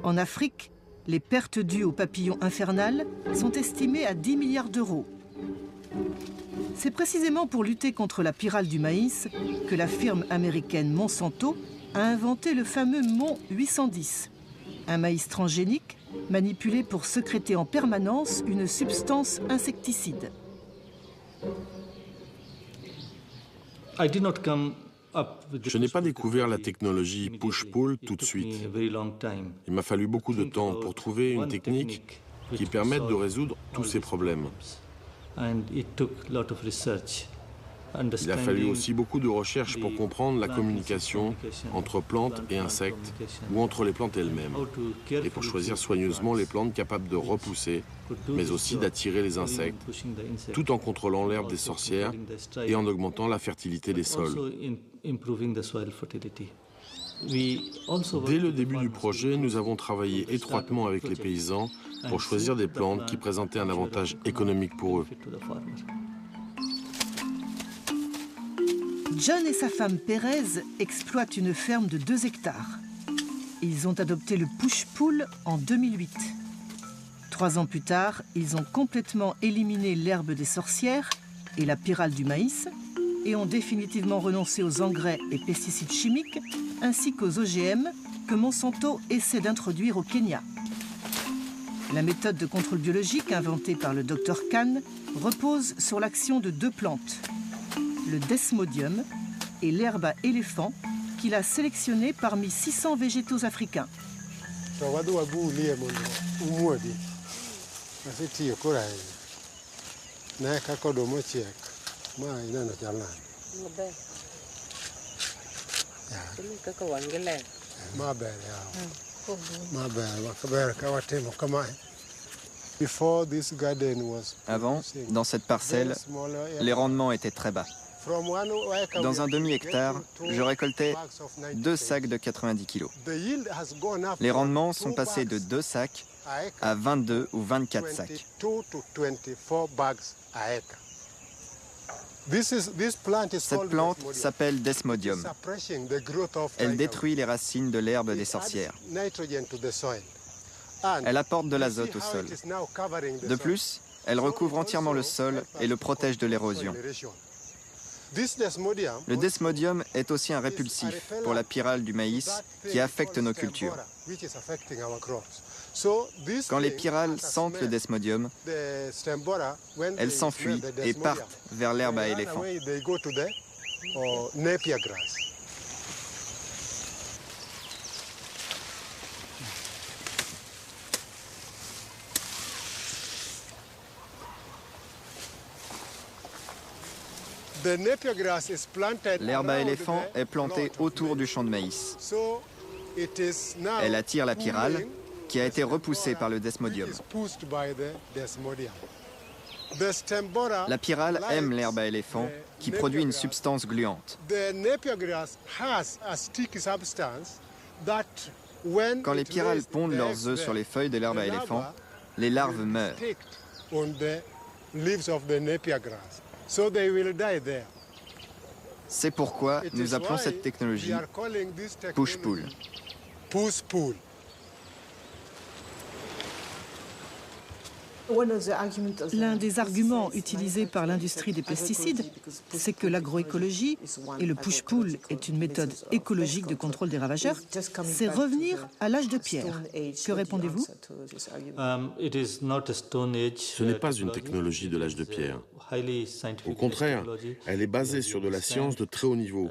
En Afrique, les pertes dues au papillon infernal sont estimées à 10 milliards d'euros. C'est précisément pour lutter contre la pyrale du maïs que la firme américaine Monsanto a inventé le fameux Mon 810, un maïs transgénique manipulé pour sécréter en permanence une substance insecticide. Je n'ai pas découvert la technologie push-pull tout de suite. Il m'a fallu beaucoup de temps pour trouver une technique qui permette de résoudre tous ces problèmes. Il a fallu aussi beaucoup de recherche pour comprendre la communication entre plantes et insectes ou entre les plantes elles-mêmes, et pour choisir soigneusement les plantes capables de repousser, mais aussi d'attirer les insectes, tout en contrôlant l'herbe des sorcières et en augmentant la fertilité des sols. Dès le début du projet, nous avons travaillé étroitement avec les paysans pour choisir des plantes qui présentaient un avantage économique pour eux. John et sa femme Pérez exploitent une ferme de 2 hectares. Ils ont adopté le push-pull en 2008. 3 ans plus tard, ils ont complètement éliminé l'herbe des sorcières et la pyrale du maïs et ont définitivement renoncé aux engrais et pesticides chimiques ainsi qu'aux OGM que Monsanto essaie d'introduire au Kenya. La méthode de contrôle biologique inventée par le Dr Khan repose sur l'action de 2 plantes, le desmodium et l'herbe à éléphant qu'il a sélectionné parmi 600 végétaux africains. Avant, dans cette parcelle, les rendements étaient très bas. Dans un demi-hectare, je récoltais 2 sacs de 90 kg. Les rendements sont passés de 2 sacs à 22 ou 24 sacs. Cette plante s'appelle Desmodium. Elle détruit les racines de l'herbe des sorcières. Elle apporte de l'azote au sol. De plus, elle recouvre entièrement le sol et le protège de l'érosion. Le desmodium est aussi un répulsif pour la pyrale du maïs qui affecte nos cultures. Quand les pyrales sentent le desmodium, elles s'enfuient et partent vers l'herbe à éléphant. L'herbe à éléphant est plantée autour du champ de maïs. Elle attire la pyrale, qui a été repoussée par le desmodium. La pyrale aime l'herbe à éléphant, qui produit une substance gluante. Quand les pyrales pondent leurs œufs sur les feuilles de l'herbe à éléphant, les larves meurent. C'est pourquoi nous appelons cette technologie push-pull. L'un des arguments utilisés par l'industrie des pesticides, c'est que l'agroécologie et le push-pull est une méthode écologique de contrôle des ravageurs. C'est revenir à l'âge de pierre. Que répondez-vous? Ce n'est pas une technologie de l'âge de pierre. Au contraire, elle est basée sur de la science de très haut niveau,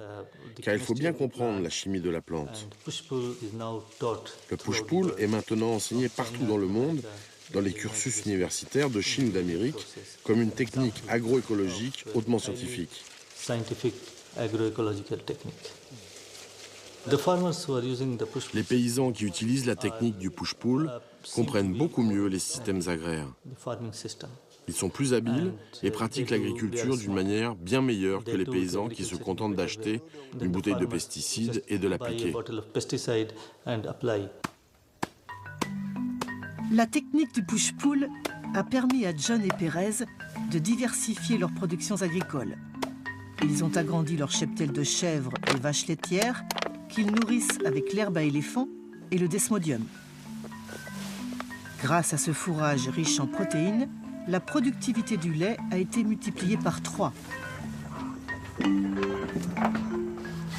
car il faut bien comprendre la chimie de la plante. Le push-pull est maintenant enseigné partout dans le monde, dans les cursus universitaires de Chine ou d'Amérique, comme une technique agroécologique hautement scientifique. Les paysans qui utilisent la technique du push-pull comprennent beaucoup mieux les systèmes agraires. Ils sont plus habiles et pratiquent l'agriculture d'une manière bien meilleure que les paysans qui se contentent d'acheter une bouteille de pesticides et de l'appliquer. La technique du push-pull a permis à John et Pérez de diversifier leurs productions agricoles. Ils ont agrandi leur cheptel de chèvres et vaches laitières qu'ils nourrissent avec l'herbe à éléphant et le desmodium. Grâce à ce fourrage riche en protéines, la productivité du lait a été multipliée par 3.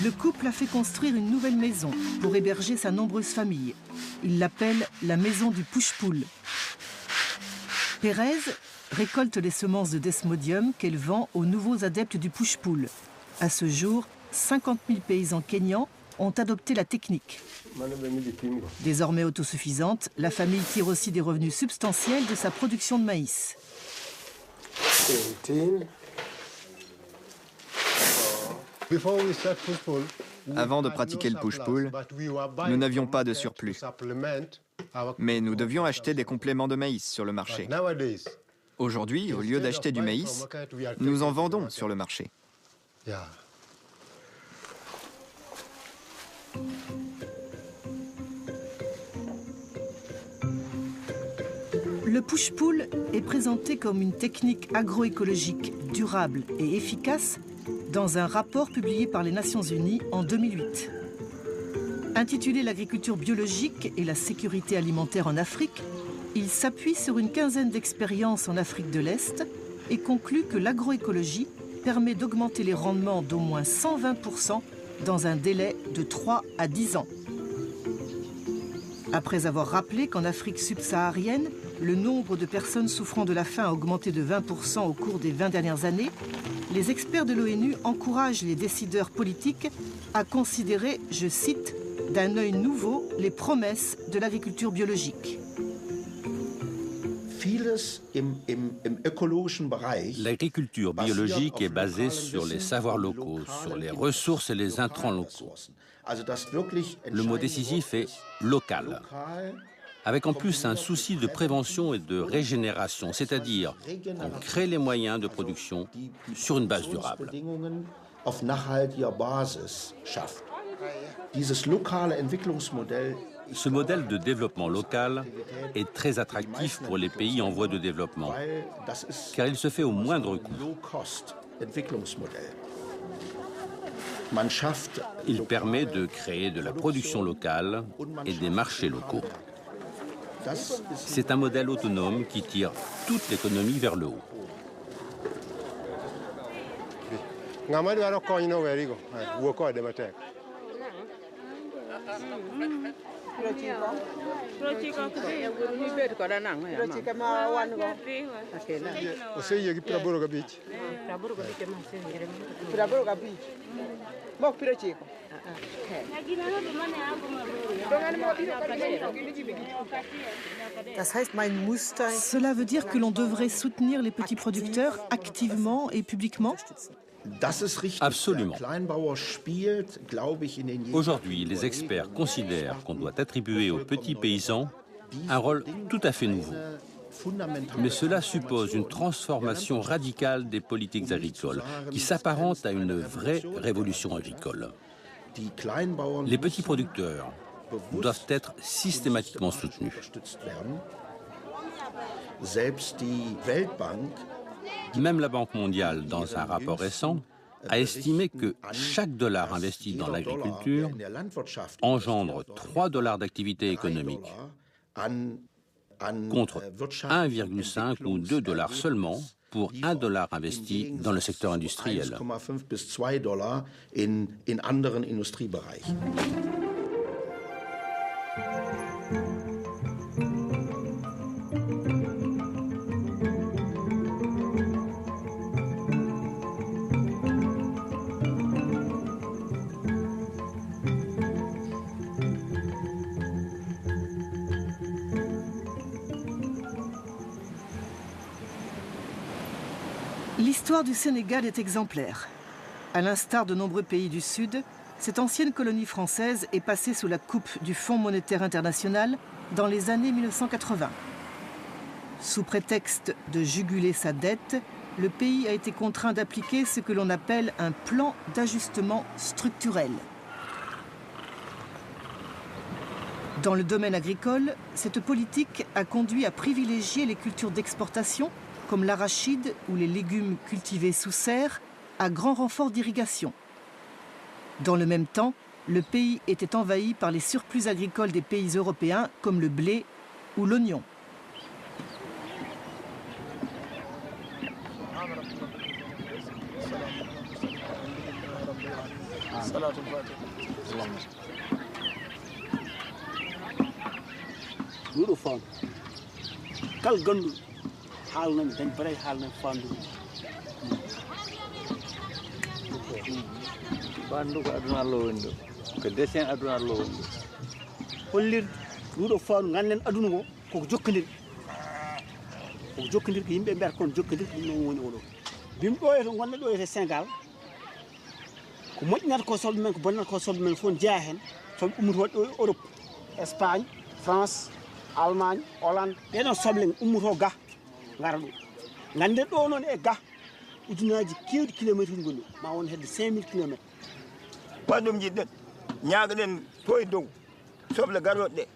Le couple a fait construire une nouvelle maison pour héberger sa nombreuse famille. Il l'appelle la maison du push-pull. Pérez récolte les semences de desmodium qu'elle vend aux nouveaux adeptes du push-pull. À ce jour, 50 000 paysans kenyans ont adopté la technique. Désormais autosuffisante, la famille tire aussi des revenus substantiels de sa production de maïs. Avant de pratiquer le push-pull, nous n'avions pas de surplus. Mais nous devions acheter des compléments de maïs sur le marché. Aujourd'hui, au lieu d'acheter du maïs, nous en vendons sur le marché. Le push-pull est présenté comme une technique agroécologique durable et efficace dans un rapport publié par les Nations Unies en 2008. Intitulé « L'agriculture biologique et la sécurité alimentaire en Afrique », il s'appuie sur une quinzaine d'expériences en Afrique de l'Est et conclut que l'agroécologie permet d'augmenter les rendements d'au moins 120% dans un délai de 3 à 10 ans. Après avoir rappelé qu'en Afrique subsaharienne, le nombre de personnes souffrant de la faim a augmenté de 20% au cours des 20 dernières années, les experts de l'ONU encouragent les décideurs politiques à considérer, je cite, d'un œil nouveau les promesses de l'agriculture biologique. L'agriculture biologique est basée sur les savoirs locaux, sur les ressources et les intrants locaux. Le mot décisif est local, avec en plus un souci de prévention et de régénération, c'est-à-dire qu'on crée les moyens de production sur une base durable. Ce modèle de développement local est très attractif pour les pays en voie de développement, car il se fait au moindre coût. Il permet de créer de la production locale et des marchés locaux. C'est un modèle autonome qui tire toute l'économie vers le haut. Cela veut dire que l'on devrait soutenir les petits producteurs activement et publiquement? Absolument. Aujourd'hui, les experts considèrent qu'on doit attribuer aux petits paysans un rôle tout à fait nouveau. Mais cela suppose une transformation radicale des politiques agricoles, qui s'apparente à une vraie révolution agricole. Les petits producteurs doivent être systématiquement soutenus. Même la Banque mondiale, dans un rapport récent, a estimé que chaque dollar investi dans l'agriculture engendre 3 dollars d'activité économique, contre 1,5 ou 2 dollars seulement pour 1 dollar investi dans le secteur industriel. L'histoire du Sénégal est exemplaire. À l'instar de nombreux pays du Sud, cette ancienne colonie française est passée sous la coupe du Fonds monétaire international dans les années 1980. Sous prétexte de juguler sa dette, le pays a été contraint d'appliquer ce que l'on appelle un plan d'ajustement structurel. Dans le domaine agricole, cette politique a conduit à privilégier les cultures d'exportation comme l'arachide ou les légumes cultivés sous serre, à grand renfort d'irrigation. Dans le même temps, le pays était envahi par les surplus agricoles des pays européens comme le blé ou l'oignon. haalnañ dañ bare haalnañ fandu bandu ko aduna Allah woni ko dessin aduna Allah woni hollir duuɗo fandu ngannen aduna ko koko jokkandir ko yimɓe mbiyata kon jokkandir ɗum noon woni oɗo bim ɗo e to gonɗo ɗo e Sénégal ko moƴƴinata ko soble men ko bonnata ko soble men fof jeeya hen soble ummoto ɗo Europe Espagne France Allemagne Hollande ɗeɗon soble ummoto ga ngara ɗo ganden ɗo noon e ga ujunaji kewɗi kilométre uji gonɗo ma won hedde 5000 km waɗi ɗum jiɗɗen ñaagaɗen to e dow soble garoɗe ɗe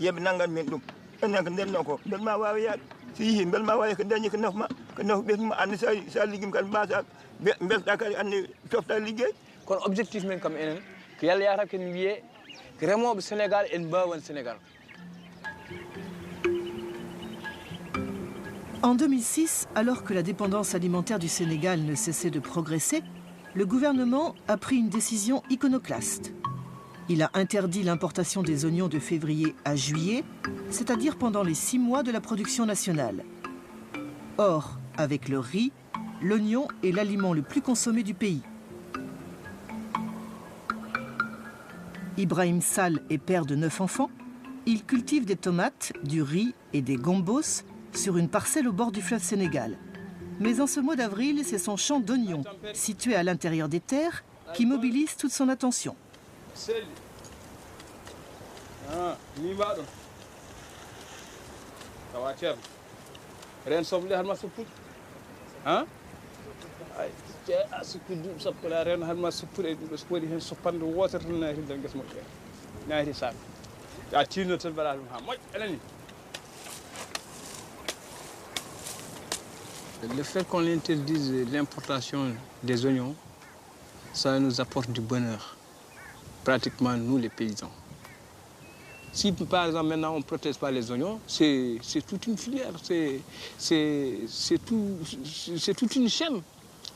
yimɓe nangan men ɗum enen ko ndenno ko bel ma wawi yaade so yeehi bel ma wawi ko dañi ko nafma ɓesma andi sa liggima kadi mbasa belɗa kadi andi tofta liggey kono objectif men kam enen ko yalla yata ken wiye ko remoɓe Sénégal en mbawan Sénégal. En 2006, alors que la dépendance alimentaire du Sénégal ne cessait de progresser, le gouvernement a pris une décision iconoclaste. Il a interdit l'importation des oignons de février à juillet, c'est-à-dire pendant les 6 mois de la production nationale. Or, avec le riz, l'oignon est l'aliment le plus consommé du pays. Ibrahim Sall est père de 9 enfants. Il cultive des tomates, du riz et des gombos sur une parcelle au bord du fleuve Sénégal. Mais en ce mois d'avril, c'est son champ d'oignons, situé à l'intérieur des terres, qui mobilise toute son attention. Le fait qu'on interdise l'importation des oignons, ça nous apporte du bonheur, pratiquement nous les paysans. Si par exemple maintenant on ne protège pas les oignons, c'est toute une filière, c'est toute une chaîne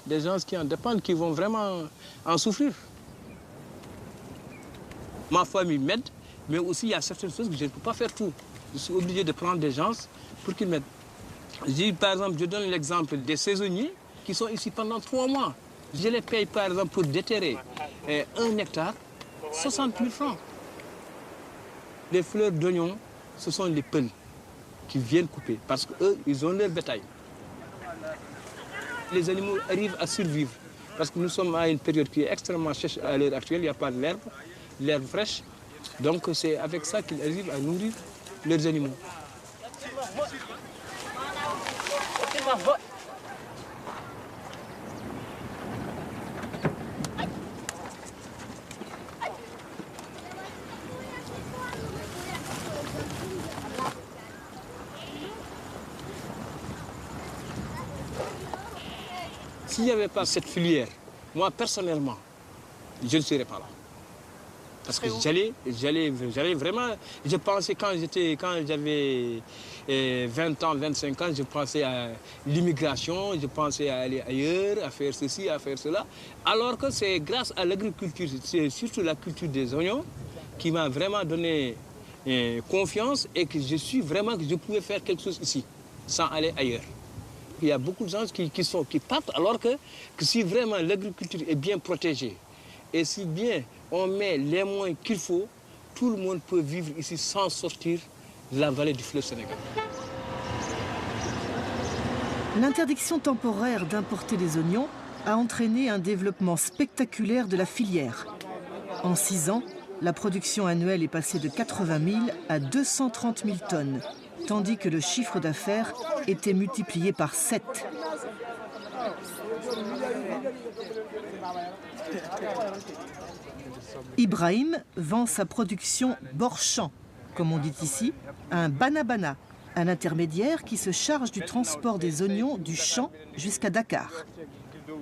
des gens qui en dépendent, qui vont vraiment en souffrir. Ma famille m'aide, mais aussi il y a certaines choses que je ne peux pas faire tout. Je suis obligé de prendre des gens pour qu'ils m'aident. Par exemple, je donne l'exemple des saisonniers qui sont ici pendant 3 mois. Je les paye par exemple pour déterrer 1 hectare, 60 000 francs. Les fleurs d'oignon, ce sont les peuls qui viennent couper parce qu'eux, ils ont leur bétail. Les animaux arrivent à survivre Parce que nous sommes à une période qui est extrêmement sèche à l'heure actuelle, il n'y a pas l'herbe fraîche. Donc c'est avec ça qu'ils arrivent à nourrir leurs animaux. S'il n'y avait pas cette filière, moi personnellement, je ne serais pas là. Parce que j'allais vraiment... Je pensais quand j'avais 20 ans, 25 ans, je pensais à l'immigration, je pensais à aller ailleurs, à faire ceci, à faire cela. Alors que c'est grâce à l'agriculture, c'est surtout la culture des oignons, qui m'a vraiment donné confiance et que je suis vraiment que je pouvais faire quelque chose ici, sans aller ailleurs. Il y a beaucoup de gens qui partent alors que si vraiment l'agriculture est bien protégée et si bien on met les moyens qu'il faut, tout le monde peut vivre ici sans sortir de la vallée du fleuve Sénégal. L'interdiction temporaire d'importer des oignons a entraîné un développement spectaculaire de la filière. En 6 ans, la production annuelle est passée de 80 000 à 230 000 tonnes, tandis que le chiffre d'affaires était multiplié par 7. Ibrahim vend sa production bord-champ, comme on dit ici, à un banabana, un intermédiaire qui se charge du transport des oignons du champ jusqu'à Dakar.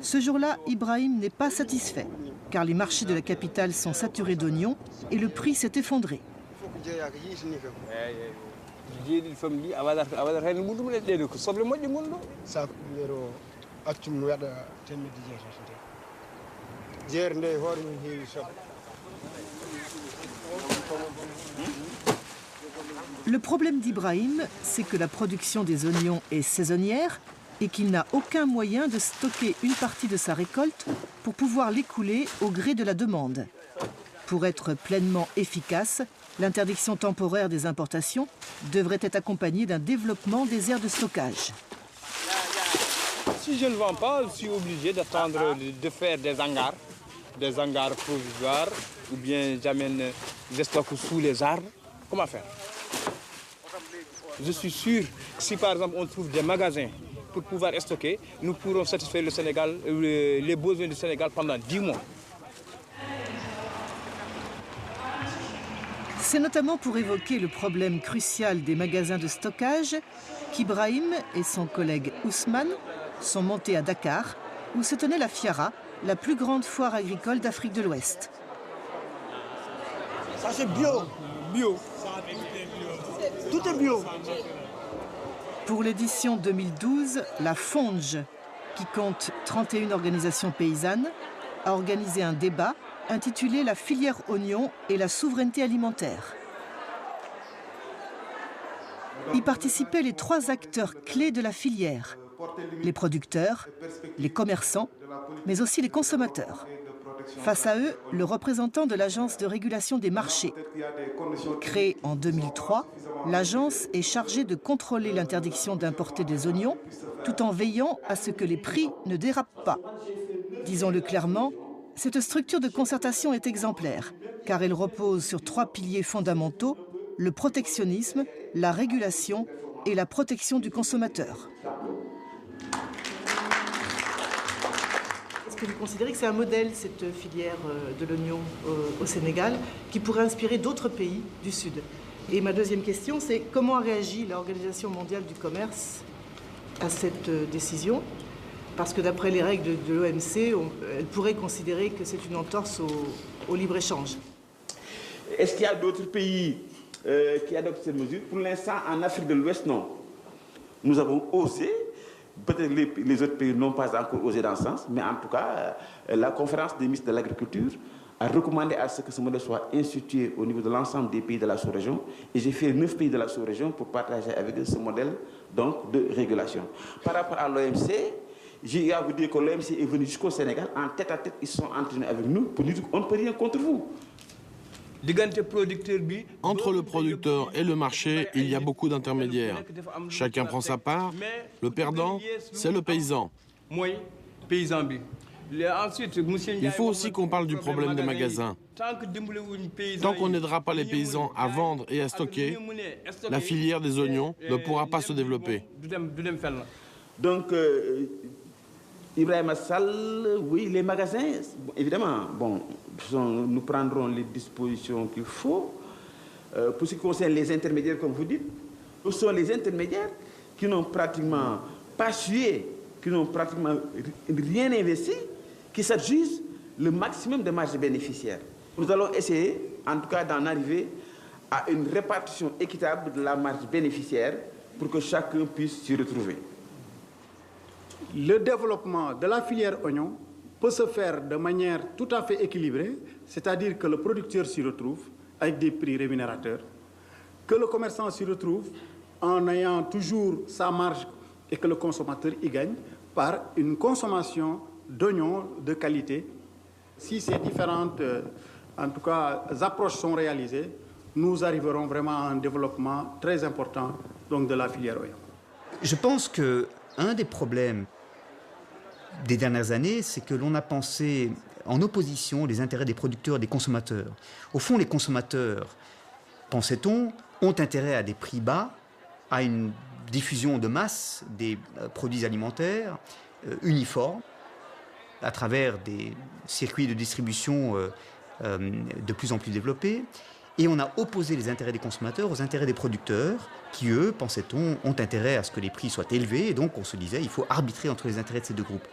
Ce jour-là, Ibrahim n'est pas satisfait, car les marchés de la capitale sont saturés d'oignons et le prix s'est effondré. Le problème d'Ibrahim, c'est que la production des oignons est saisonnière et qu'il n'a aucun moyen de stocker une partie de sa récolte pour pouvoir l'écouler au gré de la demande. Pour être pleinement efficace, l'interdiction temporaire des importations devrait être accompagnée d'un développement des aires de stockage. Si je ne vends pas, je suis obligé d'attendre de faire des hangars provisoires, ou bien j'amène des stocks sous les arbres. Comment faire? Je suis sûr que si par exemple on trouve des magasins pour pouvoir stocker, nous pourrons satisfaire le Sénégal, les besoins du Sénégal pendant 10 mois. C'est notamment pour évoquer le problème crucial des magasins de stockage qu'Ibrahim et son collègue Ousmane sont montés à Dakar, où se tenait la Fiara, la plus grande foire agricole d'Afrique de l'Ouest. Ça c'est bio. Bio. Tout est bio. Pour l'édition 2012, la FONGE, qui compte 31 organisations paysannes, a organisé un débat intitulé « La filière oignon et la souveraineté alimentaire ». Y participaient les 3 acteurs clés de la filière, les producteurs, les commerçants, mais aussi les consommateurs. Face à eux, le représentant de l'Agence de régulation des marchés. Créée en 2003, l'agence est chargée de contrôler l'interdiction d'importer des oignons, tout en veillant à ce que les prix ne dérapent pas. Disons-le clairement, cette structure de concertation est exemplaire, car elle repose sur 3 piliers fondamentaux, le protectionnisme, la régulation et la protection du consommateur. Est-ce que vous considérez que c'est un modèle, cette filière de l'oignon au Sénégal, qui pourrait inspirer d'autres pays du Sud? Et ma deuxième question, c'est comment a réagi l'Organisation mondiale du commerce à cette décision? Parce que d'après les règles de l'OMC, elle pourrait considérer que c'est une entorse au libre-échange. Est-ce qu'il y a d'autres pays qui adoptent cette mesure? Pour l'instant, en Afrique de l'Ouest, non. Nous avons osé, peut-être les autres pays n'ont pas encore osé dans ce sens, mais en tout cas, la conférence des ministres de l'Agriculture a recommandé à ce que ce modèle soit institué au niveau de l'ensemble des pays de la sous-région. Et j'ai fait 9 pays de la sous-région pour partager avec eux ce modèle donc, de régulation. Par rapport à l'OMC, j'ai à vous dire que l'OMC est venu jusqu'au Sénégal, en tête à tête, ils sont entraînés avec nous pour nous dire qu'on ne peut rien contre vous. Entre le producteur et le marché, il y a beaucoup d'intermédiaires. Chacun prend sa part. Le perdant, c'est le paysan. Il faut aussi qu'on parle du problème des magasins. Tant qu'on n'aidera pas les paysans à vendre et à stocker, la filière des oignons ne pourra pas se développer. Donc, Ibrahim Sall, oui, les magasins, évidemment, bon, nous prendrons les dispositions qu'il faut. Pour ce qui concerne les intermédiaires, comme vous dites, ce sont les intermédiaires qui n'ont pratiquement pas sué, qui n'ont pratiquement rien investi, qui s'adjugent le maximum de marge bénéficiaire. Nous allons essayer, en tout cas, d'en arriver à une répartition équitable de la marge bénéficiaire pour que chacun puisse s'y retrouver. Le développement de la filière oignon peut se faire de manière tout à fait équilibrée, c'est-à-dire que le producteur s'y retrouve avec des prix rémunérateurs, que le commerçant s'y retrouve en ayant toujours sa marge et que le consommateur y gagne par une consommation d'oignons de qualité. Si ces différentes, en tout cas, approches sont réalisées, nous arriverons vraiment à un développement très important donc, de la filière oignon. Je pense qu'un des problèmes des dernières années, c'est que l'on a pensé en opposition les intérêts des producteurs et des consommateurs. Au fond, les consommateurs, pensait-on, ont intérêt à des prix bas, à une diffusion de masse des produits alimentaires uniformes, à travers des circuits de distribution de plus en plus développés. Et on a opposé les intérêts des consommateurs aux intérêts des producteurs, qui, eux, pensait-on, ont intérêt à ce que les prix soient élevés. Et donc, on se disait, il faut arbitrer entre les intérêts de ces deux groupes.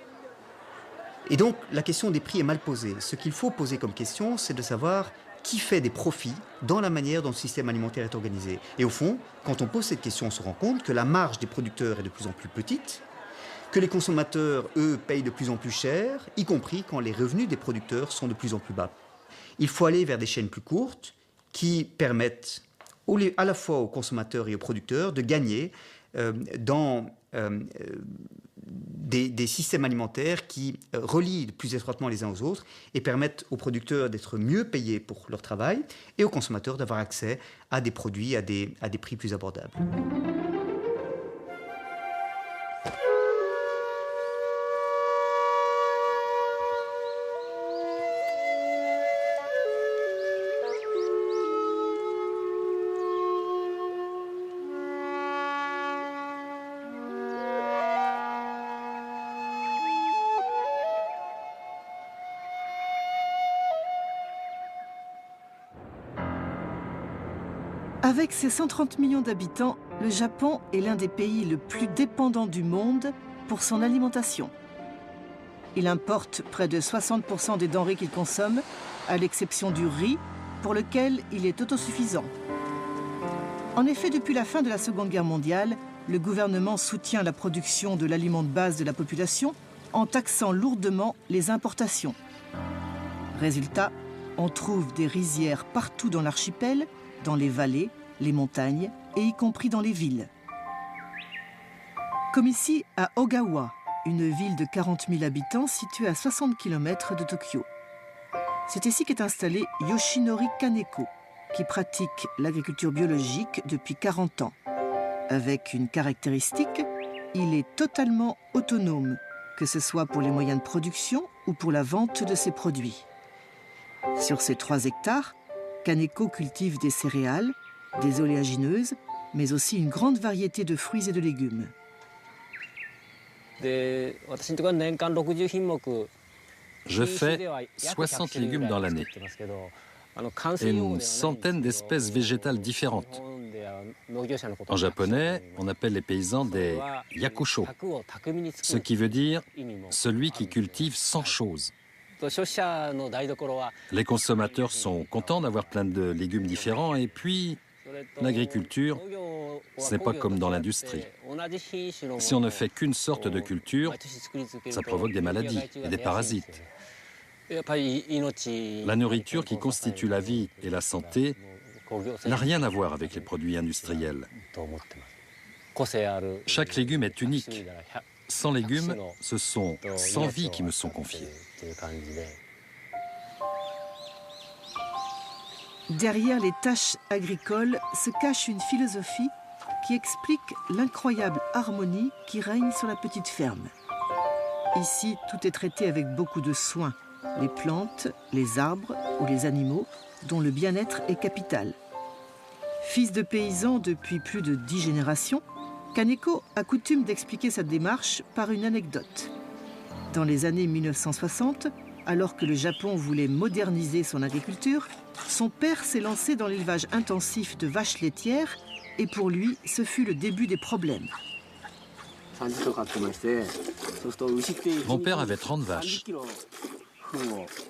Et donc, la question des prix est mal posée. Ce qu'il faut poser comme question, c'est de savoir qui fait des profits dans la manière dont le système alimentaire est organisé. Et au fond, quand on pose cette question, on se rend compte que la marge des producteurs est de plus en plus petite, que les consommateurs, eux, payent de plus en plus cher, y compris quand les revenus des producteurs sont de plus en plus bas. Il faut aller vers des chaînes plus courtes qui permettent à la fois aux consommateurs et aux producteurs de gagner dans des systèmes alimentaires qui relient plus étroitement les uns aux autres et permettent aux producteurs d'être mieux payés pour leur travail et aux consommateurs d'avoir accès à des produits à des prix plus abordables. Avec ses 130 millions d'habitants, le Japon est l'un des pays le plus dépendant du monde pour son alimentation. Il importe près de 60% des denrées qu'il consomme, à l'exception du riz, pour lequel il est autosuffisant. En effet, depuis la fin de la Seconde Guerre mondiale, le gouvernement soutient la production de l'aliment de base de la population en taxant lourdement les importations. Résultat, on trouve des rizières partout dans l'archipel, dans les vallées, les montagnes et y compris dans les villes. Comme ici à Ogawa, une ville de 40 000 habitants située à 60 km de Tokyo. C'est ici qu'est installé Yoshinori Kaneko, qui pratique l'agriculture biologique depuis 40 ans. Avec une caractéristique, il est totalement autonome, que ce soit pour les moyens de production ou pour la vente de ses produits. Sur ces 3 hectares, Kaneko cultive des céréales, des oléagineuses, mais aussi une grande variété de fruits et de légumes. Je fais 60 légumes dans l'année et une centaine d'espèces végétales différentes. En japonais, on appelle les paysans des yakusho, ce qui veut dire celui qui cultive 100 choses. Les consommateurs sont contents d'avoir plein de légumes différents et puis l'agriculture, ce n'est pas comme dans l'industrie. Si on ne fait qu'une sorte de culture, ça provoque des maladies et des parasites. La nourriture qui constitue la vie et la santé n'a rien à voir avec les produits industriels. Chaque légume est unique. 100 légumes, ce sont 100 vies qui me sont confiées. Derrière les tâches agricoles se cache une philosophie qui explique l'incroyable harmonie qui règne sur la petite ferme. Ici, tout est traité avec beaucoup de soin. Les plantes, les arbres ou les animaux, dont le bien-être est capital. Fils de paysan depuis plus de 10 générations, Kaneko a coutume d'expliquer sa démarche par une anecdote. Dans les années 1960, alors que le Japon voulait moderniser son agriculture, son père s'est lancé dans l'élevage intensif de vaches laitières et pour lui, ce fut le début des problèmes. Mon père avait 30 vaches.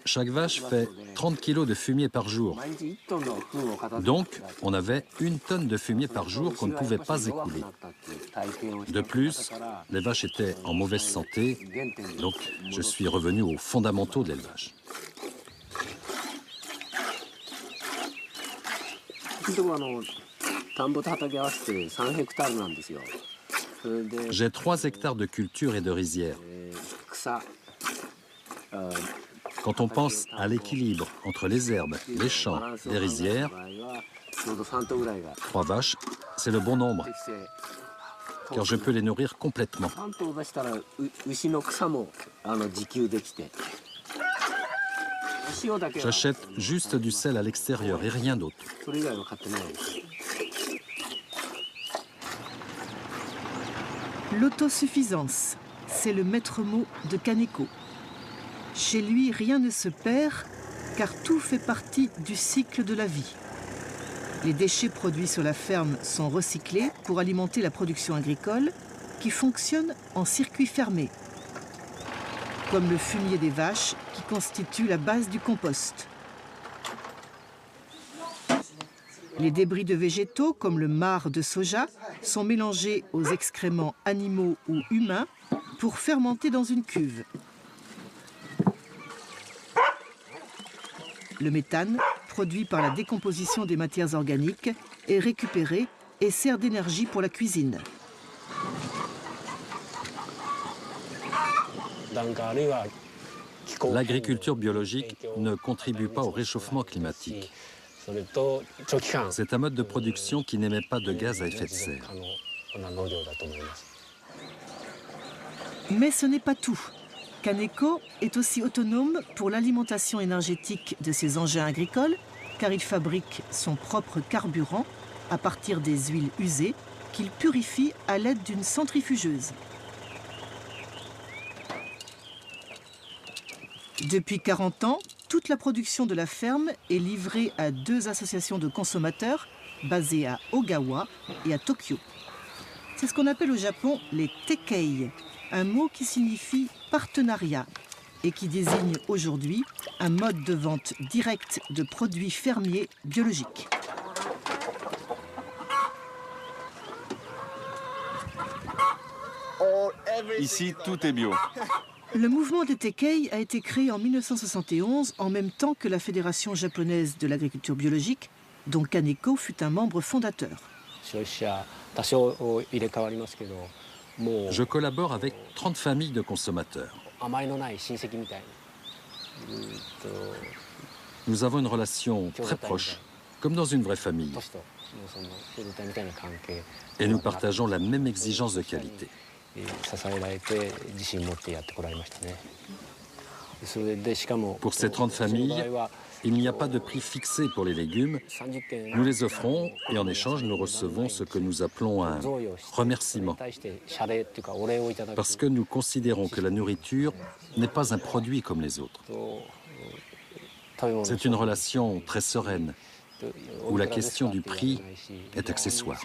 Chaque vache fait 30 kilos de fumier par jour. Donc, on avait 1 tonne de fumier par jour qu'on ne pouvait pas écouler. De plus, les vaches étaient en mauvaise santé, donc je suis revenu aux fondamentaux de l'élevage. J'ai 3 hectares de culture et de rizières. Quand on pense à l'équilibre entre les herbes, les champs, les rizières, 3 vaches, c'est le bon nombre, car je peux les nourrir complètement. J'achète juste du sel à l'extérieur et rien d'autre. L'autosuffisance, c'est le maître mot de Kaneko. Chez lui, rien ne se perd, car tout fait partie du cycle de la vie. Les déchets produits sur la ferme sont recyclés pour alimenter la production agricole, qui fonctionne en circuit fermé, comme le fumier des vaches, qui constitue la base du compost. Les débris de végétaux, comme le marc de soja, sont mélangés aux excréments animaux ou humains pour fermenter dans une cuve. Le méthane, produit par la décomposition des matières organiques, est récupéré et sert d'énergie pour la cuisine. L'agriculture biologique ne contribue pas au réchauffement climatique. C'est un mode de production qui n'émet pas de gaz à effet de serre. Mais ce n'est pas tout. Kaneko est aussi autonome pour l'alimentation énergétique de ses engins agricoles, car il fabrique son propre carburant à partir des huiles usées qu'il purifie à l'aide d'une centrifugeuse. Depuis 40 ans, toute la production de la ferme est livrée à 2 associations de consommateurs basées à Ogawa et à Tokyo. C'est ce qu'on appelle au Japon les tekkei, un mot qui signifie partenariat et qui désigne aujourd'hui un mode de vente directe de produits fermiers biologiques. Ici, tout est bio. Le mouvement des tekkei a été créé en 1971 en même temps que la Fédération japonaise de l'agriculture biologique, dont Kaneko fut un membre fondateur. Je collabore avec 30 familles de consommateurs. Nous avons une relation très proche, comme dans une vraie famille. Et nous partageons la même exigence de qualité. Pour ces 30 familles, il n'y a pas de prix fixé pour les légumes. Nous les offrons et en échange, nous recevons ce que nous appelons un remerciement. Parce que nous considérons que la nourriture n'est pas un produit comme les autres. C'est une relation très sereine, où la question du prix est accessoire.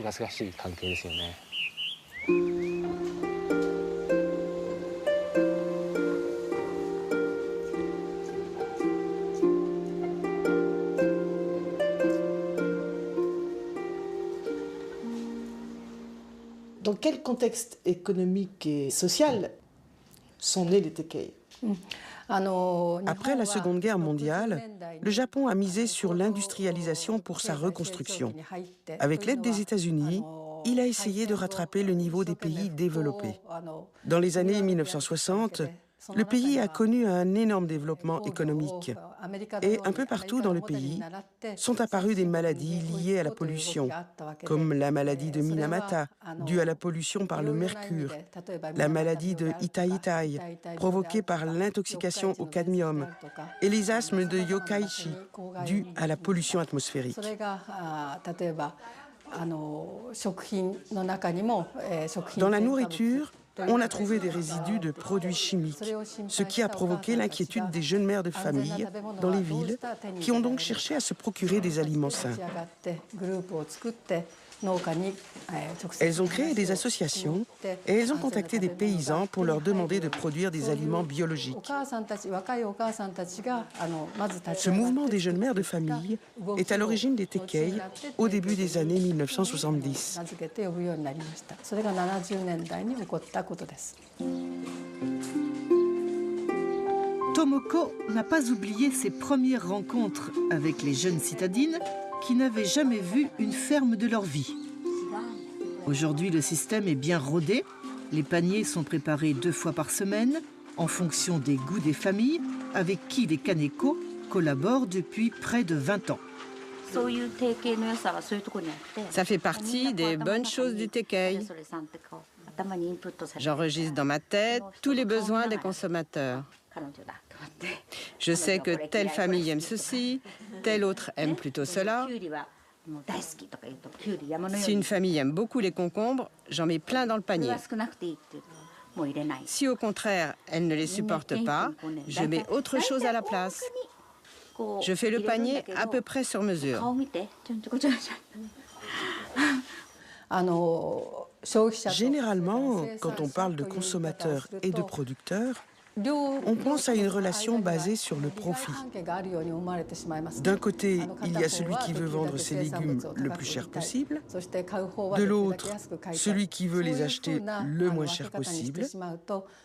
Dans quel contexte économique et social sont nés les tekkei ? Après la Seconde Guerre mondiale, le Japon a misé sur l'industrialisation pour sa reconstruction. Avec l'aide des États-Unis, il a essayé de rattraper le niveau des pays développés. Dans les années 1960, Le pays a connu un énorme développement économique et un peu partout dans le pays sont apparues des maladies liées à la pollution, comme la maladie de Minamata, due à la pollution par le mercure, la maladie de Itai-Itai, provoquée par l'intoxication au cadmium, et les asthmes de Yokaichi, dus à la pollution atmosphérique. Dans la nourriture, on a trouvé des résidus de produits chimiques, ce qui a provoqué l'inquiétude des jeunes mères de famille dans les villes, qui ont donc cherché à se procurer des aliments sains. Elles ont créé des associations et elles ont contacté des paysans pour leur demander de produire des aliments biologiques. Ce mouvement des jeunes mères de famille est à l'origine des Tekei au début des années 1970. Tomoko n'a pas oublié ses premières rencontres avec les jeunes citadines qui n'avaient jamais vu une ferme de leur vie. Aujourd'hui, le système est bien rodé. Les paniers sont préparés 2 fois par semaine en fonction des goûts des familles avec qui les Kaneko collaborent depuis près de 20 ans. Ça fait partie des bonnes choses du Tekei. J'enregistre dans ma tête tous les besoins des consommateurs. Je sais que telle famille aime ceci, telle autre aime plutôt cela. Si une famille aime beaucoup les concombres, j'en mets plein dans le panier. Si au contraire, elle ne les supporte pas, je mets autre chose à la place. Je fais le panier à peu près sur mesure. Généralement, quand on parle de consommateurs et de producteurs, on pense à une relation basée sur le profit. D'un côté, il y a celui qui veut vendre ses légumes le plus cher possible. De l'autre, celui qui veut les acheter le moins cher possible.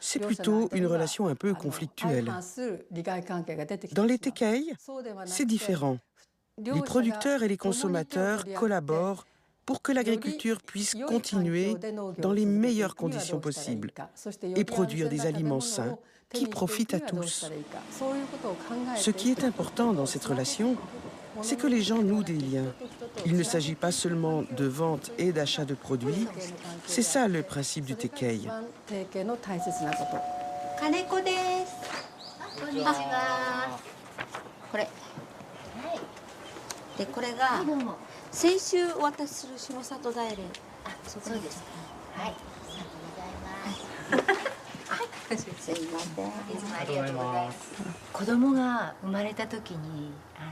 C'est plutôt une relation un peu conflictuelle. Dans les Tekei, c'est différent. Les producteurs et les consommateurs collaborent pour que l'agriculture puisse continuer dans les meilleures conditions possibles et produire des aliments sains qui profitent à tous. Ce qui est important dans cette relation, c'est que les gens nouent des liens. Il ne s'agit pas seulement de vente et d'achat de produits, c'est ça le principe du Tekei.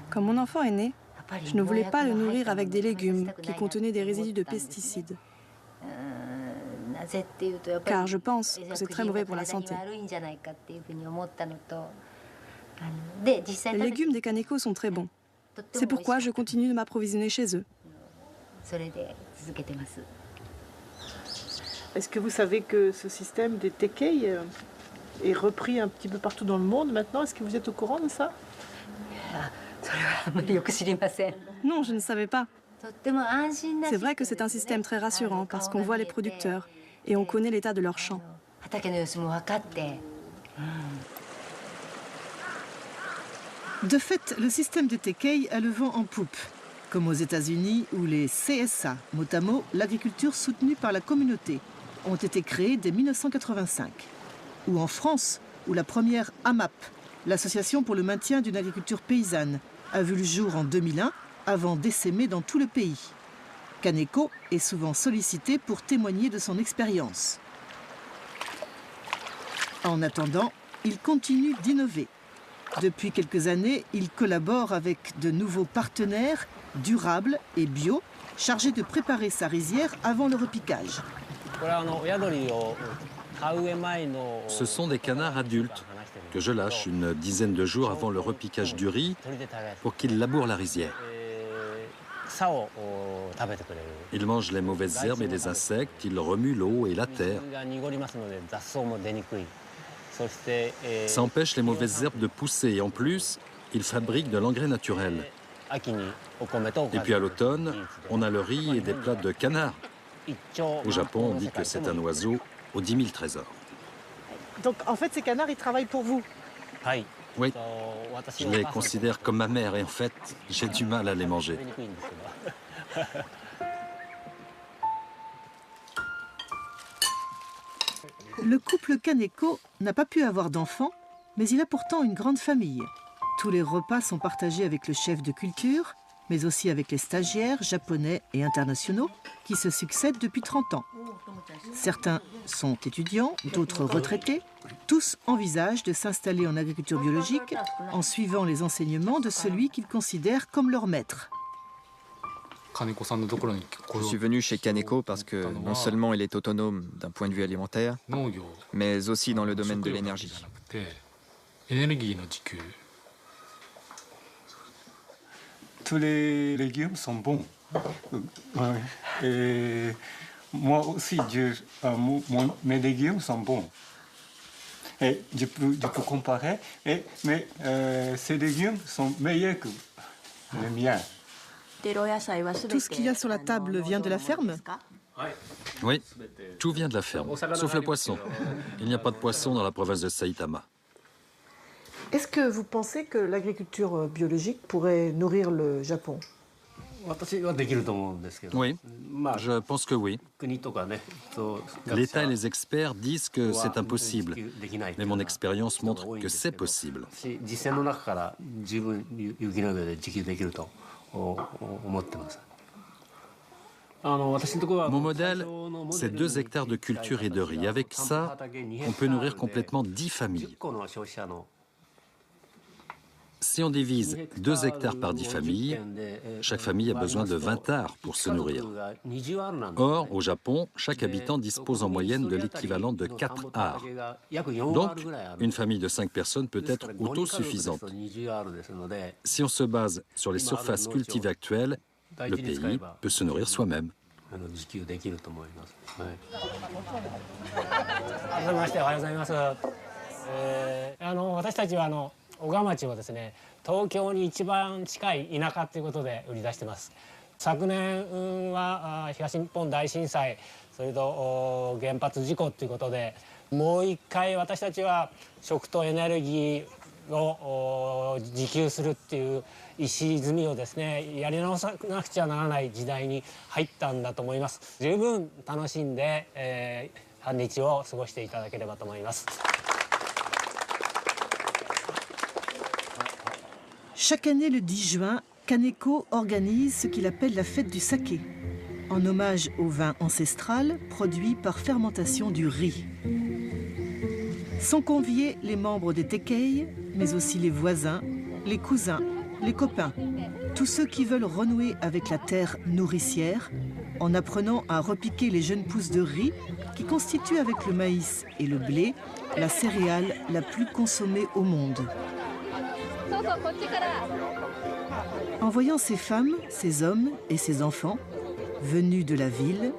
Quand mon enfant est né, je ne voulais pas le nourrir avec des légumes qui contenaient des résidus de pesticides. Car je pense que c'est très mauvais pour la santé. Les légumes des Kaneko sont très bons. C'est pourquoi je continue de m'approvisionner chez eux. Est-ce que vous savez que ce système des Tekei est repris un petit peu partout dans le monde maintenant? Est-ce que vous êtes au courant de ça? Non, je ne savais pas. C'est vrai que c'est un système très rassurant parce qu'on voit les producteurs et on connaît l'état de leurs champs. De fait, le système des Tekei a le vent en poupe, comme aux États-Unis où les CSA, mot à mot l'agriculture soutenue par la communauté, ont été créés dès 1985. Ou en France, où la première AMAP, l'Association pour le maintien d'une agriculture paysanne, a vu le jour en 2001 avant d'essaimer dans tout le pays. Kaneko est souvent sollicité pour témoigner de son expérience. En attendant, il continue d'innover. Depuis quelques années, il collabore avec de nouveaux partenaires durables et bio, chargés de préparer sa rizière avant le repiquage. Ce sont des canards adultes que je lâche une dizaine de jours avant le repiquage du riz pour qu'ils labourent la rizière. Ils mangent les mauvaises herbes et les insectes, ils remuent l'eau et la terre. Ça empêche les mauvaises herbes de pousser et en plus, ils fabriquent de l'engrais naturel. Et puis à l'automne, on a le riz et des plats de canard. Au Japon, on dit que c'est un oiseau aux 10 000 trésors. Donc en fait, ces canards, ils travaillent pour vous? Oui, je les considère comme ma mère et en fait, j'ai du mal à les manger. Le couple Kaneko n'a pas pu avoir d'enfants, mais il a pourtant une grande famille. Tous les repas sont partagés avec le chef de culture, mais aussi avec les stagiaires japonais et internationaux qui se succèdent depuis 30 ans. Certains sont étudiants, d'autres retraités. Tous envisagent de s'installer en agriculture biologique en suivant les enseignements de celui qu'ils considèrent comme leur maître. Je suis venu chez Kaneko parce que non seulement il est autonome d'un point de vue alimentaire, mais aussi dans le domaine de l'énergie. Tous les légumes sont bons. Et moi aussi, mes légumes sont bons. Et je peux comparer, mais ces légumes sont meilleurs que les miens. Tout ce qu'il y a sur la table vient de la ferme? Oui, tout vient de la ferme, sauf le poisson. Il n'y a pas de poisson dans la province de Saitama. Est-ce que vous pensez que l'agriculture biologique pourrait nourrir le Japon? Oui, je pense que oui. L'État et les experts disent que c'est impossible, mais mon expérience montre que c'est possible. Mon modèle, c'est 2 hectares de culture et de riz. Avec ça, on peut nourrir complètement 10 familles. Si on divise 2 hectares par 10 familles, chaque famille a besoin de 20 arts pour se nourrir. Or, au Japon, chaque habitant dispose en moyenne de l'équivalent de 4 arts. Donc, une famille de 5 personnes peut être autosuffisante. Si on se base sur les surfaces cultivées actuelles, le pays peut se nourrir soi-même. Chaque année, le 10 juin, Kaneko organise ce qu'il appelle la fête du saké, en hommage au vin ancestral produit par fermentation du riz. Sont conviés les membres des Tekei, mais aussi les voisins, les cousins, les copains, tous ceux qui veulent renouer avec la terre nourricière en apprenant à repiquer les jeunes pousses de riz qui constituent avec le maïs et le blé la céréale la plus consommée au monde. En voyant ces femmes, ces hommes et ces enfants venus de la ville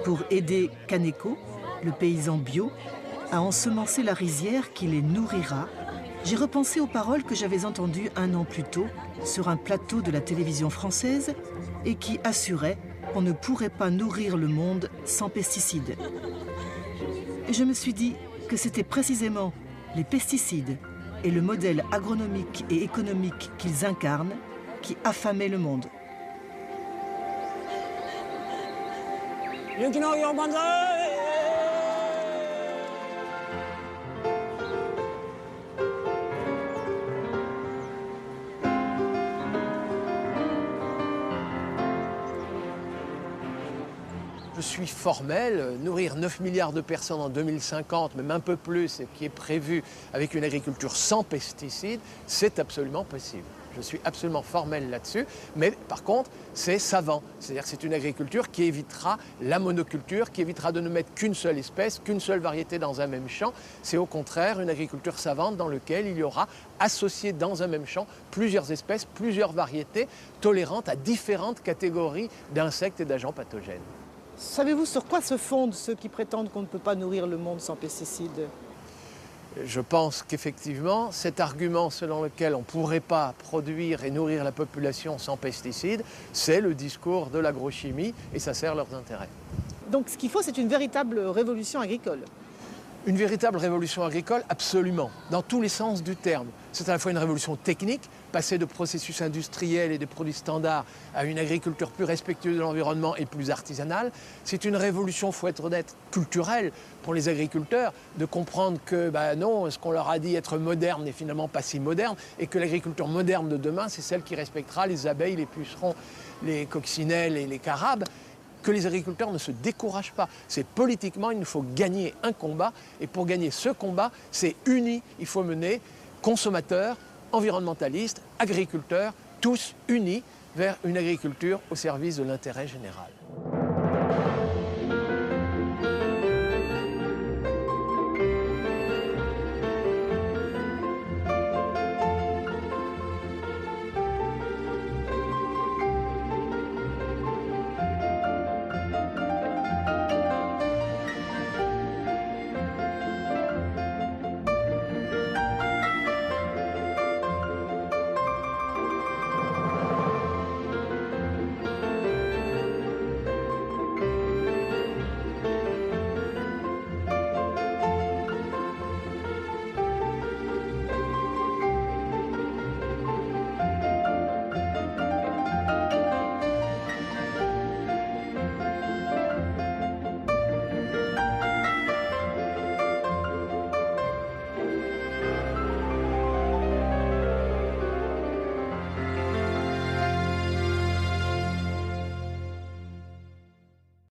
pour aider Kaneko, le paysan bio, à ensemencer la rizière qui les nourrira, j'ai repensé aux paroles que j'avais entendues 1 an plus tôt sur un plateau de la télévision française et qui assuraient qu'on ne pourrait pas nourrir le monde sans pesticides. Et je me suis dit que c'était précisément les pesticides et le modèle agronomique et économique qu'ils incarnent qui affamaient le monde. Je suis formel, nourrir 9 milliards de personnes en 2050, même un peu plus, et qui est prévu avec une agriculture sans pesticides, c'est absolument possible. Je suis absolument formel là-dessus, mais par contre, c'est savant. C'est-à-dire que c'est une agriculture qui évitera la monoculture, qui évitera de ne mettre qu'une seule espèce, qu'une seule variété dans un même champ. C'est au contraire une agriculture savante dans laquelle il y aura associé dans un même champ plusieurs espèces, plusieurs variétés, tolérantes à différentes catégories d'insectes et d'agents pathogènes. Savez-vous sur quoi se fondent ceux qui prétendent qu'on ne peut pas nourrir le monde sans pesticides? Je pense qu'effectivement, cet argument selon lequel on ne pourrait pas produire et nourrir la population sans pesticides, c'est le discours de l'agrochimie et ça sert leurs intérêts. Donc ce qu'il faut, c'est une véritable révolution agricole. Une véritable révolution agricole, absolument, dans tous les sens du terme. C'est à la fois une révolution technique, passer de processus industriels et de produits standards à une agriculture plus respectueuse de l'environnement et plus artisanale. C'est une révolution, il faut être honnête, culturelle pour les agriculteurs, de comprendre que non, ce qu'on leur a dit être moderne n'est finalement pas si moderne, et que l'agriculture moderne de demain, c'est celle qui respectera les abeilles, les pucerons, les coccinelles et les carabes. Que les agriculteurs ne se découragent pas. C'est politiquement, il nous faut gagner un combat. Et pour gagner ce combat, c'est uni. Il faut mener consommateurs, environnementalistes, agriculteurs, tous unis vers une agriculture au service de l'intérêt général.